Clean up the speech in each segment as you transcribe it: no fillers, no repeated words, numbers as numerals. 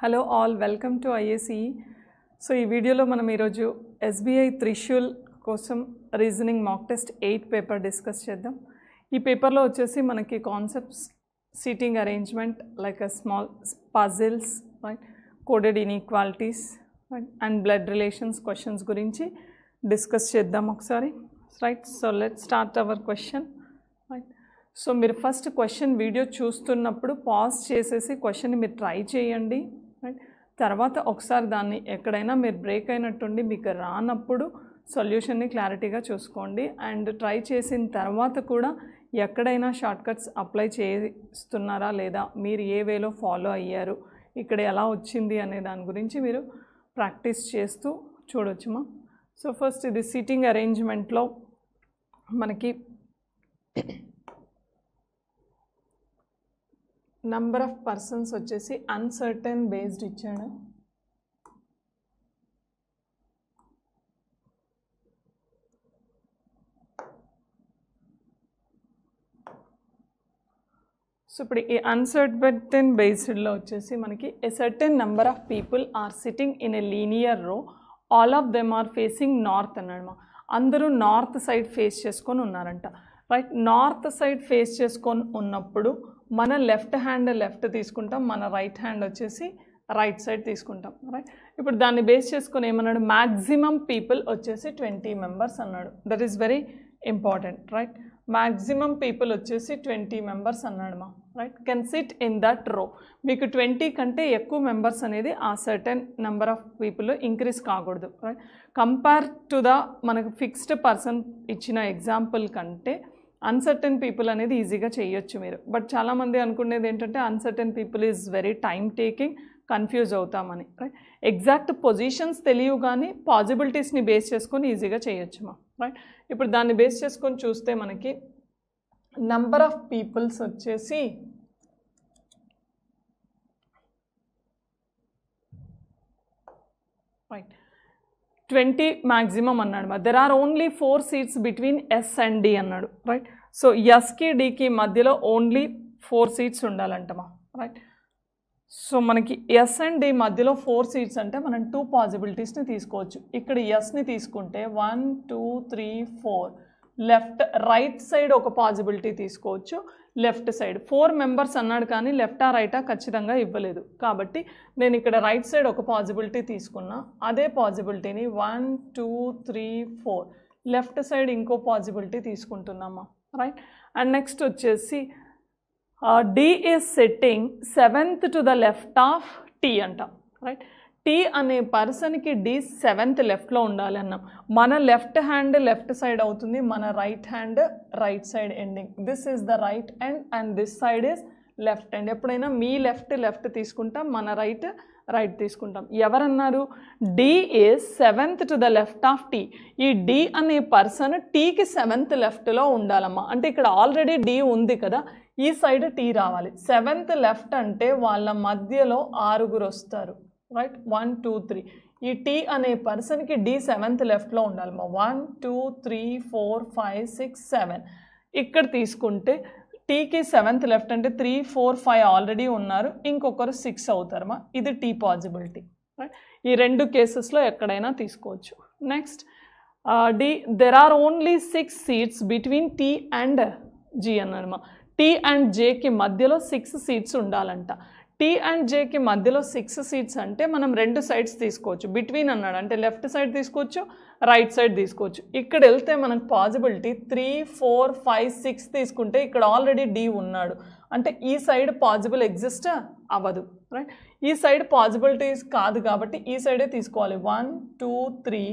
Hello all, welcome to IAC. So ఈ వీడియోలో మనం ఈరోజు ఎస్బీఐ త్రిశూల్ కోసం reasoning mock test 8 paper discuss చేద్దాం. ఈ పేపర్లో వచ్చేసి మనకి concepts, seating arrangement like small puzzles, right, coded inequalities and blood relations questions గురించి డిస్కస్ చేద్దాం ఒకసారి. Right, so let start our question. Right, so మీరు ఫస్ట్ క్వశ్చన్ వీడియో చూస్తున్నప్పుడు పాజ్ చేసేసి క్వశ్చన్ని మీరు ట్రై చేయండి. రైట్, తర్వాత ఒకసారి దాన్ని ఎక్కడైనా మీరు బ్రేక్ అయినట్టుండి మీకు రానప్పుడు సొల్యూషన్ని క్లారిటీగా చూసుకోండి. అండ్ ట్రై చేసిన తర్వాత కూడా ఎక్కడైనా షార్ట్కట్స్ అప్లై చేస్తున్నారా లేదా, మీరు ఏ వేలో ఫాలో అయ్యారు, ఇక్కడ ఎలా వచ్చింది అనే దాని గురించి మీరు ప్రాక్టీస్ చేస్తూ చూడొచ్చుమా. సో ఫస్ట్ ఇది సీటింగ్ అరేంజ్మెంట్లో మనకి నంబర్ ఆఫ్ పర్సన్స్ వచ్చేసి అన్సర్టెన్ బేస్డ్ ఇచ్చాడు. సో ఇప్పుడు ఈ అన్సర్టెన్ బేస్డ్లో వచ్చేసి మనకి a certain number of people are sitting in a linear row, all of them are facing north అన్నాడు. అందరూ నార్త్ సైడ్ ఫేస్ చేసుకొని ఉన్నారంట. రైట్, నార్త్ సైడ్ ఫేస్ చేసుకొని ఉన్నప్పుడు మన లెఫ్ట్ హ్యాండ్ లెఫ్ట్ తీసుకుంటాం, మన రైట్ హ్యాండ్ వచ్చేసి రైట్ సైడ్ తీసుకుంటాం. రైట్, ఇప్పుడు దాన్ని బేస్ చేసుకొని ఏమన్నాడు, మ్యాక్సిమం పీపుల్ వచ్చేసి 20 మెంబర్స్ అన్నాడు. That is very important. Right, maximum people వచ్చేసి 20 మెంబర్స్ అన్నాడు మా. Right, can SIT in that రో. మీకు 20 కంటే ఎక్కువ మెంబర్స్ అనేది ఆ certain number of people increase కాకూడదు. రైట్, కంపేర్ టు ద మనకు ఫిక్స్డ్ పర్సన్ ఇచ్చిన ఎగ్జాంపుల్ కంటే అన్సర్టెన్ పీపుల్ అనేది ఈజీగా చేయొచ్చు మీరు. బట్ చాలామంది అనుకునేది ఏంటంటే uncertain people is very time taking, confuse అవుతామని. రైట్, ఎగ్జాక్ట్ పొజిషన్స్ తెలియవు కానీ పాసిబిలిటీస్ని బేస్ చేసుకొని ఈజీగా చేయొచ్చు మా. రైట్, ఇప్పుడు దాన్ని బేస్ చేసుకొని చూస్తే మనకి నంబర్ ఆఫ్ పీపుల్స్ వచ్చేసి రైట్ 20 మ్యాక్సిమం అన్నాడు. There are only 4 seats between S and D అన్నాడు. రైట్, సో ఎస్కి డికి మధ్యలో ఓన్లీ 4 సీట్స్ ఉండాలంటమా. రైట్, సో మనకి ఎస్ అండ్ డి మధ్యలో 4 సీట్స్ అంటే మనం 2 పాసిబిలిటీస్ని తీసుకోవచ్చు. ఇక్కడ ఎస్ని తీసుకుంటే 1 2 3 4 లెఫ్ట్ రైట్ సైడ్ ఒక పాసిబిలిటీ తీసుకోవచ్చు, లెఫ్ట్ సైడ్ 4 మెంబర్స్ అన్నాడు కానీ లెఫ్టా రైటా ఖచ్చితంగా ఇవ్వలేదు. కాబట్టి నేను ఇక్కడ రైట్ సైడ్ ఒక పాసిబిలిటీ తీసుకున్నా, అదే పాసిబిలిటీని 1 2 3 4 లెఫ్ట్ సైడ్ ఇంకో పాసిబిలిటీ తీసుకుంటున్నామా. రైట్, అండ్ నెక్స్ట్ వచ్చేసి D is setting 7th to the left of T అంట. రైట్, టీ అనే పర్సన్కి డి 7th లెఫ్ట్లో ఉండాలి అన్నాం. మన లెఫ్ట్ హ్యాండ్ లెఫ్ట్ సైడ్ అవుతుంది, మన right hand right side ending. This is the right end and this side is left end. ఎప్పుడైనా మీ లెఫ్ట్ తీసుకుంటాం, మన రైట్ తీసుకుంటాం. ఎవరన్నారు, D is 7th to the left of T. ఈ డి అనే పర్సన్ టీకి 7th లెఫ్ట్లో ఉండాలమ్మా. అంటే ఇక్కడ ఆల్రెడీ డి ఉంది కదా, ఈ సైడ్ టీ రావాలి. 7th లెఫ్ట్ అంటే వాళ్ళ మధ్యలో 6 వస్తారు. రైట్, 1 2 3 ఈ టీ అనే పర్సన్కి డి 7th లెఫ్ట్లో ఉండాలమ్మా. 1 2 3 4 5 6 7 ఇక్కడ తీసుకుంటే టీకి 7th లెఫ్ట్ అంటే 3 4 5 ఆల్రెడీ ఉన్నారు, ఇంకొకరు 6 అవుతారమ్మా. ఇది టీ పాసిబిలిటీ. రైట్, ఈ 2 కేసెస్లో ఎక్కడైనా తీసుకోవచ్చు. Next the there are only 6 seats between T and G అన్నాడమ్మా. టీ అండ్ జేకి మధ్యలో 6 సీట్స్ ఉండాలంట. టీ అండ్ జేకి మధ్యలో 6 సీట్స్ అంటే మనం 2 సైడ్స్ తీసుకోవచ్చు. బిట్వీన్ అన్నాడు అంటే లెఫ్ట్ సైడ్ తీసుకోవచ్చు, రైట్ సైడ్ తీసుకోవచ్చు. ఇక్కడ వెళ్తే మనకు పాసిబిలిటీ 3 4 5 6 తీసుకుంటే ఇక్కడ ఆల్రెడీ డి ఉన్నాడు అంటే ఈ సైడ్ పాసిబుల్ ఎగ్జిస్ట్ అవ్వదు. రైట్, ఈ సైడ్ పాసిబిలిటీస్ కాదు కాబట్టి ఈ సైడే తీసుకోవాలి. 1 2 3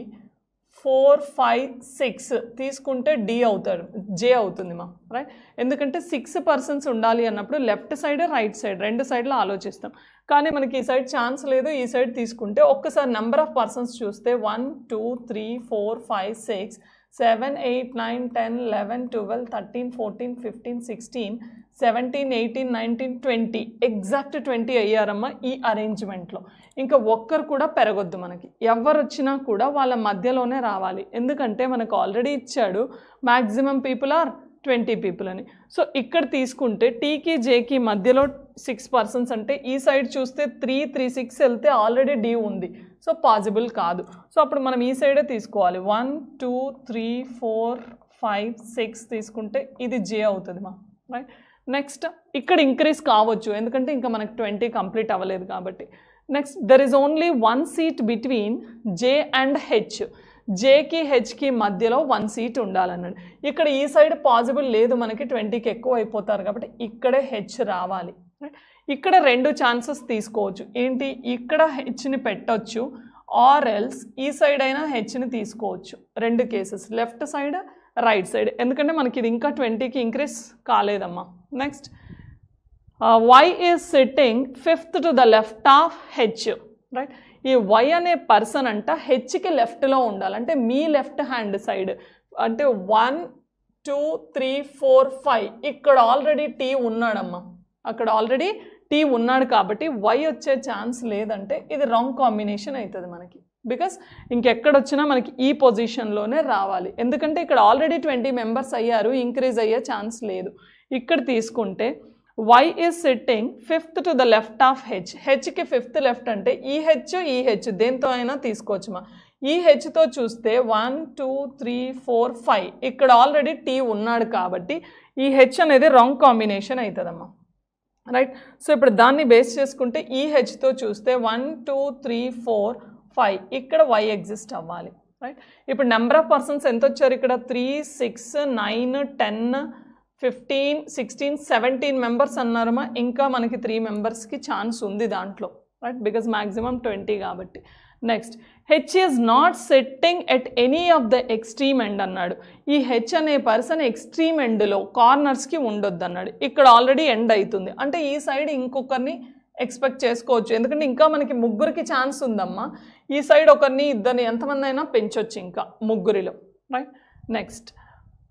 4 5 6 తీసుకుంటే డి అవుతాడు, జే అవుతుంది మా. రైట్, ఎందుకంటే 6 పర్సన్స్ ఉండాలి అన్నప్పుడు లెఫ్ట్ సైడ్ రైట్ సైడ్ 2 సైడ్లో ఆలోచిస్తాం. కానీ మనకి ఈ సైడ్ ఛాన్స్ లేదు, ఈ సైడ్ తీసుకుంటే ఒక్కసారి నెంబర్ ఆఫ్ పర్సన్స్ చూస్తే 1 2 3 4 5 6 7 8 9 10 11 12 13 14 15 16 17 18 19 20 ఎగ్జాక్ట్ 20 అయ్యారమ్మా ఈ అరేంజ్మెంట్లో. ఇంకా ఒక్కరు కూడా పెరగొద్దు, మనకి ఎవరు వచ్చినా కూడా వాళ్ళ మధ్యలోనే రావాలి. ఎందుకంటే మనకు ఆల్రెడీ ఇచ్చాడు మ్యాక్సిమం పీపుల్ ఆర్ 20 people అని. సో ఇక్కడ తీసుకుంటే టీకి జేకి మధ్యలో 6 persons అంటే ఈ సైడ్ చూస్తే 3, 3, 6 వెళ్తే ఆల్రెడీ డి ఉంది, సో పాసిబుల్ కాదు. సో అప్పుడు మనం ఈ సైడే తీసుకోవాలి. 1, 2, 3, 4, 5, 6 తీసుకుంటే ఇది జే అవుతుంది మా, రైట్. నెక్స్ట్ ఇక్కడ ఇంక్రీజ్ కావచ్చు ఎందుకంటే ఇంకా మనకు 20 కంప్లీట్ అవ్వలేదు కాబట్టి. Next there is only 1 seat between J and H. జేకి హెచ్కి మధ్యలో 1 seat ఉండాలన్నాడు. ఇక్కడ ఈ సైడ్ పాసిబుల్ లేదు, మనకి 20కి ఎక్కువ అయిపోతారు కాబట్టి ఇక్కడే హెచ్ రావాలి. ఇక్కడ 2 ఛాన్సెస్ తీసుకోవచ్చు. ఏంటి, ఇక్కడ హెచ్ని పెట్టవచ్చు ఆర్ ఎల్స్ ఈ సైడ్ అయినా హెచ్ని తీసుకోవచ్చు. 2 cases, left side right side, ఎందుకంటే మనకి ఇది ఇంకా 20కి ఇంక్రీజ్ కాలేదమ్మా. Next Y is sitting 5th to the left of H, right. ఈ వై అనే పర్సన్ అంట హెచ్కి లెఫ్ట్లో ఉండాలి, అంటే మీ లెఫ్ట్ హ్యాండ్ సైడ్, అంటే 1, 2, 3, 4, 5 ఇక్కడ ఆల్రెడీ టీ ఉన్నాడమ్మా, అక్కడ ఆల్రెడీ టీ ఉన్నాడు కాబట్టి వై వచ్చే ఛాన్స్ లేదంటే ఇది రాంగ్ కాంబినేషన్ అవుతుంది మనకి. బికాస్ ఇంకెక్కడొచ్చినా మనకి ఈ పొజిషన్లోనే రావాలి, ఎందుకంటే ఇక్కడ ఆల్రెడీ 20 members అయ్యారు, ఇంక్రీజ్ అయ్యే ఛాన్స్ లేదు. ఇక్కడ తీసుకుంటే y is sitting 5th to the left of h. h కి 5th లెఫ్ట్ అంటే ఈ హెచ్ దేంతో అయినా తీసుకోవచ్చు మా. ఈ హెచ్తో చూస్తే 1, 2, 3, 4, 5 ఇక్కడ ఆల్రెడీ టీ ఉన్నాడు కాబట్టి ఈ హెచ్ అనేది రాంగ్ కాంబినేషన్ అవుతుందమ్మా, రైట్. సో ఇప్పుడు దాన్ని బేస్ చేసుకుంటే ఈ హెచ్తో చూస్తే 1, 2, 3, 4, 5 ఇక్కడ y ఎగ్జిస్ట్ అవ్వాలి, రైట్. ఇప్పుడు నెంబర్ ఆఫ్ పర్సన్స్ ఎంత వచ్చారు ఇక్కడ, 3, 6, 9, 10, 15, 16, 17 members అన్నారమ్మా. ఇంకా మనకి 3 membersకి ఛాన్స్ ఉంది దాంట్లో, రైట్, బికాజ్ మ్యాక్సిమం 20 కాబట్టి. Next H is not setting at any of the extreme end అన్నాడు. ఈ హెచ్ అనే పర్సన్ ఎక్స్ట్రీమ్ ఎండ్లో కార్నర్స్కి ఉండొద్దు అన్నాడు. ఇక్కడ ఆల్రెడీ ఎండ్ అవుతుంది, అంటే ఈ సైడ్ ఇంకొకరిని ఎక్స్పెక్ట్ చేసుకోవచ్చు, ఎందుకంటే ఇంకా మనకి 3కి ఛాన్స్ ఉందమ్మా. ఈ సైడ్ ఒకరిని, ఇద్దరిని, ఎంతమంది అయినా పెంచవచ్చు ఇంకా 3లో, right. Next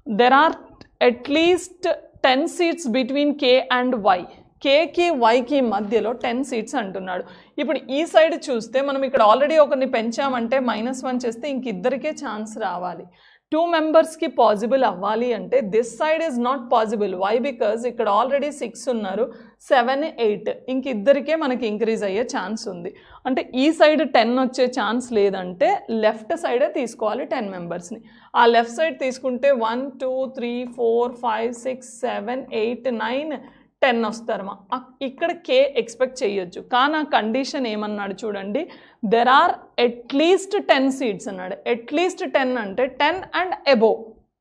there are at least 10 seats between k and y. కేకి వైకి మధ్యలో 10 seats అంటున్నాడు. ఇప్పుడు ఈ సైడ్ చూస్తే మనం ఇక్కడ ఆల్రెడీ ఒకరిని పెంచామంటే -1 చేస్తే ఇంక ఇద్దరికే ఛాన్స్ రావాలి. 2 membersకి పాసిబుల్ అవ్వాలి అంటే this side is not possible. Why, because ఇక్కడ ఆల్రెడీ 6 ఉన్నారు, 7, 8 ఇంక ఇద్దరికే మనకి ఇంక్రీజ్ అయ్యే ఛాన్స్ ఉంది. అంటే ఈ సైడ్ 10 వచ్చే ఛాన్స్ లేదంటే లెఫ్ట్ సైడే తీసుకోవాలి 10 membersని. ఆ లెఫ్ట్ సైడ్ తీసుకుంటే 1, 2, 3, 4, 5, 6, 7, 8, 9, 10 వస్తారమ్మా. ఇక్కడ కే ఎక్స్పెక్ట్ చేయొచ్చు, కానీ ఆ కండిషన్ ఏమన్నాడు చూడండి, దెర్ ఆర్ అట్లీస్ట్ 10 seats అన్నాడు. అట్లీస్ట్ 10 అంటే 10 and above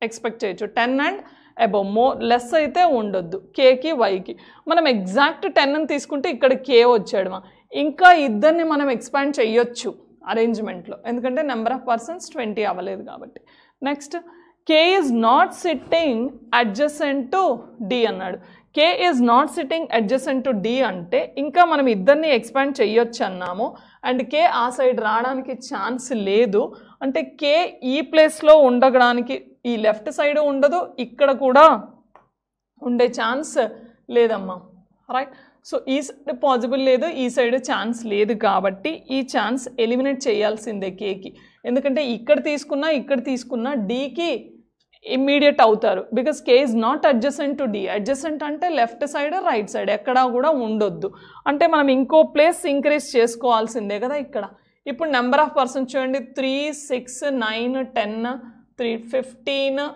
ఎక్స్పెక్ట్ చేయొచ్చు, 10 and above, లెస్ అయితే ఉండొద్దు కేకి వైకి. మనం ఎగ్జాక్ట్ 10 అని తీసుకుంటే ఇక్కడ కే వచ్చాడుమా. ఇంకా ఇద్దరిని మనం ఎక్స్పాండ్ చేయొచ్చు అరేంజ్మెంట్లో, ఎందుకంటే నెంబర్ ఆఫ్ పర్సన్స్ 20 అవ్వలేదు కాబట్టి. Next K is not sitting adjacent to D అన్నాడు. K is not sitting adjacent to D అంటే ఇంకా మనం ఇద్దరిని ఎక్స్పాండ్ చేయొచ్చు అన్నాము, అండ్ కే ఆ సైడ్ రావడానికి ఛాన్స్ లేదు. అంటే కే ఈ ప్లేస్లో ఉండడానికి ఈ లెఫ్ట్ సైడ్ ఉండదు, ఇక్కడ కూడా ఉండే ఛాన్స్ లేదమ్మా, రైట్. సో ఈ సైడ్ పాసిబుల్ లేదు, ఈ సైడ్ ఛాన్స్ లేదు కాబట్టి ఈ ఛాన్స్ ఎలిమినేట్ చేయాల్సిందే కేకి. ఎందుకంటే ఇక్కడ తీసుకున్నా డీకి ఇమ్మీడియట్ అవుతారు, because K is not adjacent to D. Adjacent అంటే లెఫ్ట్ సైడ్ రైట్ సైడ్ ఎక్కడా కూడా ఉండొద్దు, అంటే మనం ఇంకో ప్లేస్ ఇంక్రీజ్ చేసుకోవాల్సిందే కదా ఇక్కడ. ఇప్పుడు నెంబర్ ఆఫ్ పర్సన్స్ చూడండి, 3, 6, 9, 10, 3, 15,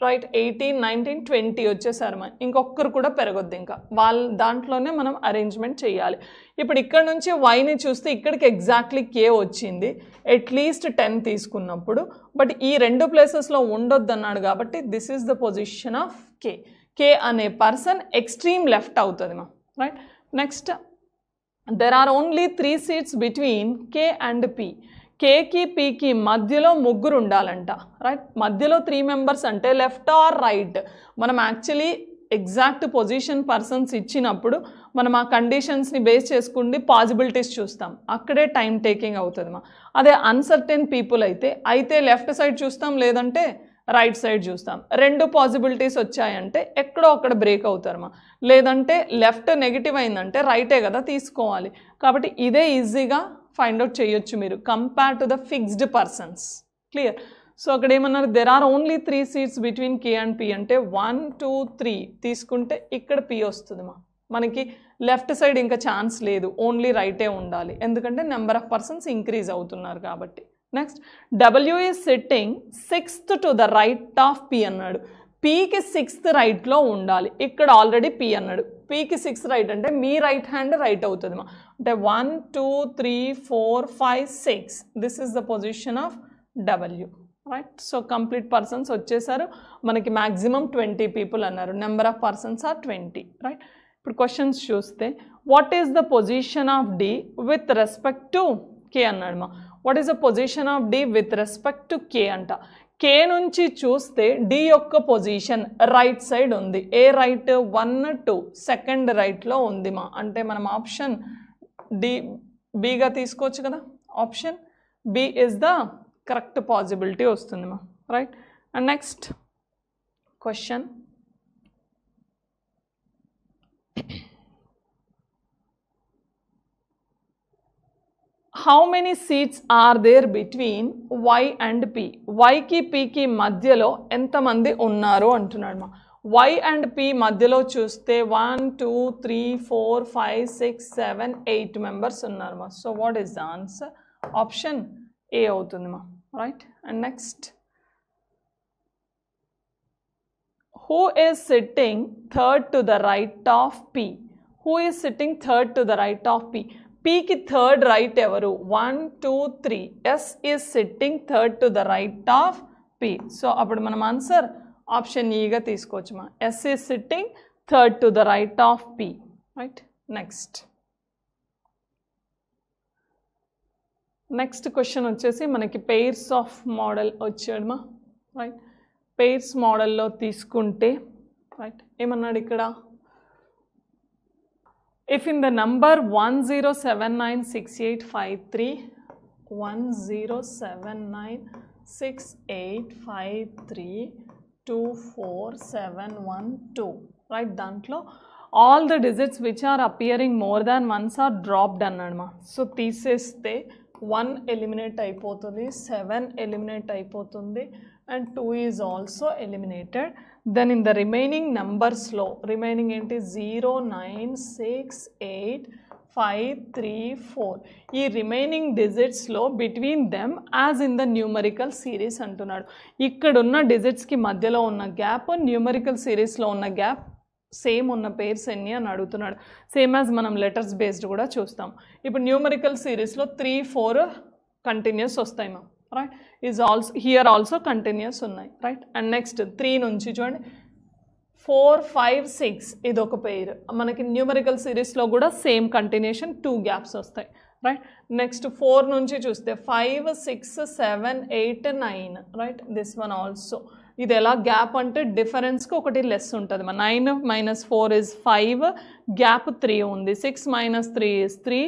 రైట్, 18, 19, 20 వచ్చేసారు. మనం ఇంకొకరు కూడా పెరగొద్దు, ఇంకా వాళ్ళ దాంట్లోనే మనం అరేంజ్మెంట్ చేయాలి. ఇప్పుడు ఇక్కడ నుంచి వైని చూస్తే ఇక్కడికి ఎగ్జాక్ట్లీ కే వచ్చింది అట్లీస్ట్ 10 తీసుకున్నప్పుడు, బట్ ఈ 2 ప్లేసెస్లో ఉండొద్దు అన్నాడు కాబట్టి this is the position of K. K అనే పర్సన్ ఎక్స్ట్రీమ్ లెఫ్ట్ అవుతుంది మా, right. Next there are only 3 seats between K and P. కేకి పీకి మధ్యలో 3 ఉండాలంట, రైట్. మధ్యలో 3 members అంటే లెఫ్ట్ ఆర్ రైట్. మనం యాక్చువల్లీ ఎగ్జాక్ట్ పొజిషన్ పర్సన్స్ ఇచ్చినప్పుడు మనం ఆ కండిషన్స్ని బేస్ చేసుకుండి పాసిబిలిటీస్ చూస్తాం, అక్కడే టైం టేకింగ్ అవుతుంది మా. అదే అన్సర్టెన్ పీపుల్ అయితే లెఫ్ట్ సైడ్ చూస్తాం, లేదంటే రైట్ సైడ్ చూస్తాం. 2 పాసిబిలిటీస్ వచ్చాయంటే ఎక్కడో అక్కడ బ్రేక్ అవుతారు మా. లేదంటే లెఫ్ట్ నెగిటివ్ అయిందంటే రైటే కదా తీసుకోవాలి. కాబట్టి ఇదే ఈజీగా ఫైండ్ అవుట్ చేయొచ్చు మీరు compare to the fixed persons. Clear. So అక్కడ ఏమన్నారు, there are only 3 seats between K and P అంటే 1 2 3 తీసుకుంటే ఇక్కడ P వస్తుంది మనకి లెఫ్ట్ సైడ్ ఇంకా ఛాన్స్ లేదు, ఓన్లీ రైటే ఉండాలి, ఎందుకంటే నెంబర్ ఆఫ్ పర్సన్స్ ఇంక్రీజ్ అవుతున్నారు కాబట్టి. Next W is sitting 6th to the right of P అన్నాడు. Pకి 6th రైట్లో ఉండాలి, ఇక్కడ ఆల్రెడీ P అన్నాడు. Pకి 6th రైట్ అంటే మీ రైట్ హ్యాండ్ రైట్ అవుతుంది అంటే 1 2 3 4 5 6 this is the position of W, right. So complete persons వచ్చేసారు, మనకి మ్యాక్సిమం 20 people అన్నారు, number of persons are 20, right. ఇప్పుడు క్వశ్చన్స్ చూస్తే what is the position of D with respect to K అన్నాడు what is the position of D with respect to K అంట. K నుంచి చూస్తే D యొక్క పొజిషన్ రైట్ సైడ్ ఉంది, ఏ right 1 2 second రైట్లో ఉంది అంటే మనం ఆప్షన్ D Bగా తీసుకోవచ్చు కదా, option B is the correct possibility వస్తుంది right. And next question, how many seats are there between Y and P? Y కి P కి మధ్యలో ఎంతమంది ఉన్నారు అంటున్నాడు Y and P మధ్యలో చూస్తే 1 2 3 4 5 6 7 8 members ఉన్నారు so what is the answer, option A అవుతుంది right. And next, who is sitting third to the right of P? Who is sitting third to the right of P? P కి third right ఎవరు, 1 2 3 S is sitting third to the right of P. So అప్పుడు మనం answer option ఈగా తీసుకోవచ్చు S is sitting third to the right of P, right. Next question వచ్చేసి మనకి pairs of model వచ్చాడు right. Pairs మోడల్లో తీసుకుంటే రైట్ ఏమన్నాడు ఇక్కడ, if in the number 10796853 24712 right దాంట్లో all the digits which are appearing more than once are dropped అన్నాడు so తీసేస్తే 1 ఎలిమినేట్ అయిపోతుంది, 7 ఎలిమినేట్ అయిపోతుంది and 2 is also eliminated. Then in the remaining numbers లో remaining ఏంటి 0 9 6 8 5 3 4 ఈ రిమైనింగ్ డిజిట్స్లో between them as in the numerical series అంటున్నాడు. ఇక్కడున్న డిజిట్స్కి మధ్యలో ఉన్న గ్యాప్ న్యూమరికల్ సిరీస్లో ఉన్న గ్యాప్ సేమ్ ఉన్న పేర్స్ ఎన్ని అని అడుగుతున్నాడు. సేమ్ యాజ్ మనం లెటర్స్ బేస్డ్ కూడా చూస్తాం. ఇప్పుడు న్యూమరికల్ సిరీస్లో 3 4 కంటిన్యూస్ వస్తాయి right, is also here also continuous ఉన్నాయి రైట్. అండ్ నెక్స్ట్ 3 నుంచి చూడండి 4 5 6 ఇది ఒక పేర్, మనకి న్యూమరికల్ సిరీస్లో కూడా సేమ్ కంటిన్యూషన్ 2 గ్యాప్స్ వస్తాయి రైట్. నెక్స్ట్ 4 నుంచి చూస్తే 5 6 7 8 9 రైట్, దిస్ వన్ ఆల్సో ఇది ఎలా గ్యాప్ అంటే డిఫరెన్స్కి ఒకటి లెస్ ఉంటుంది 9 - 4 is 5 గ్యాప్ 3 ఉంది, 6 - 3 is 3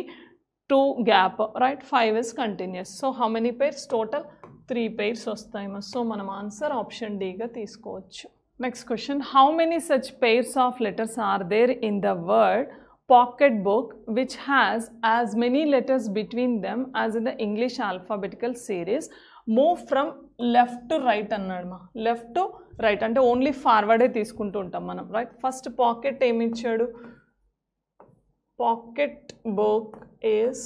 2 gap right, 5 is continuous. So how many pairs total 3 pairs వస్తాయి సో మనం ఆన్సర్ ఆప్షన్ డీగా తీసుకోవచ్చు. Next question, how many such pairs of letters are there in the word pocket book which has as many letters between them as in the English alphabetical series, move from left to right అన్నాడు left to right అంటే only ఫార్వర్డే తీసుకుంటూ ఉంటాం మనం right. First pocket ఏమి ఇచ్చాడు, pocket book is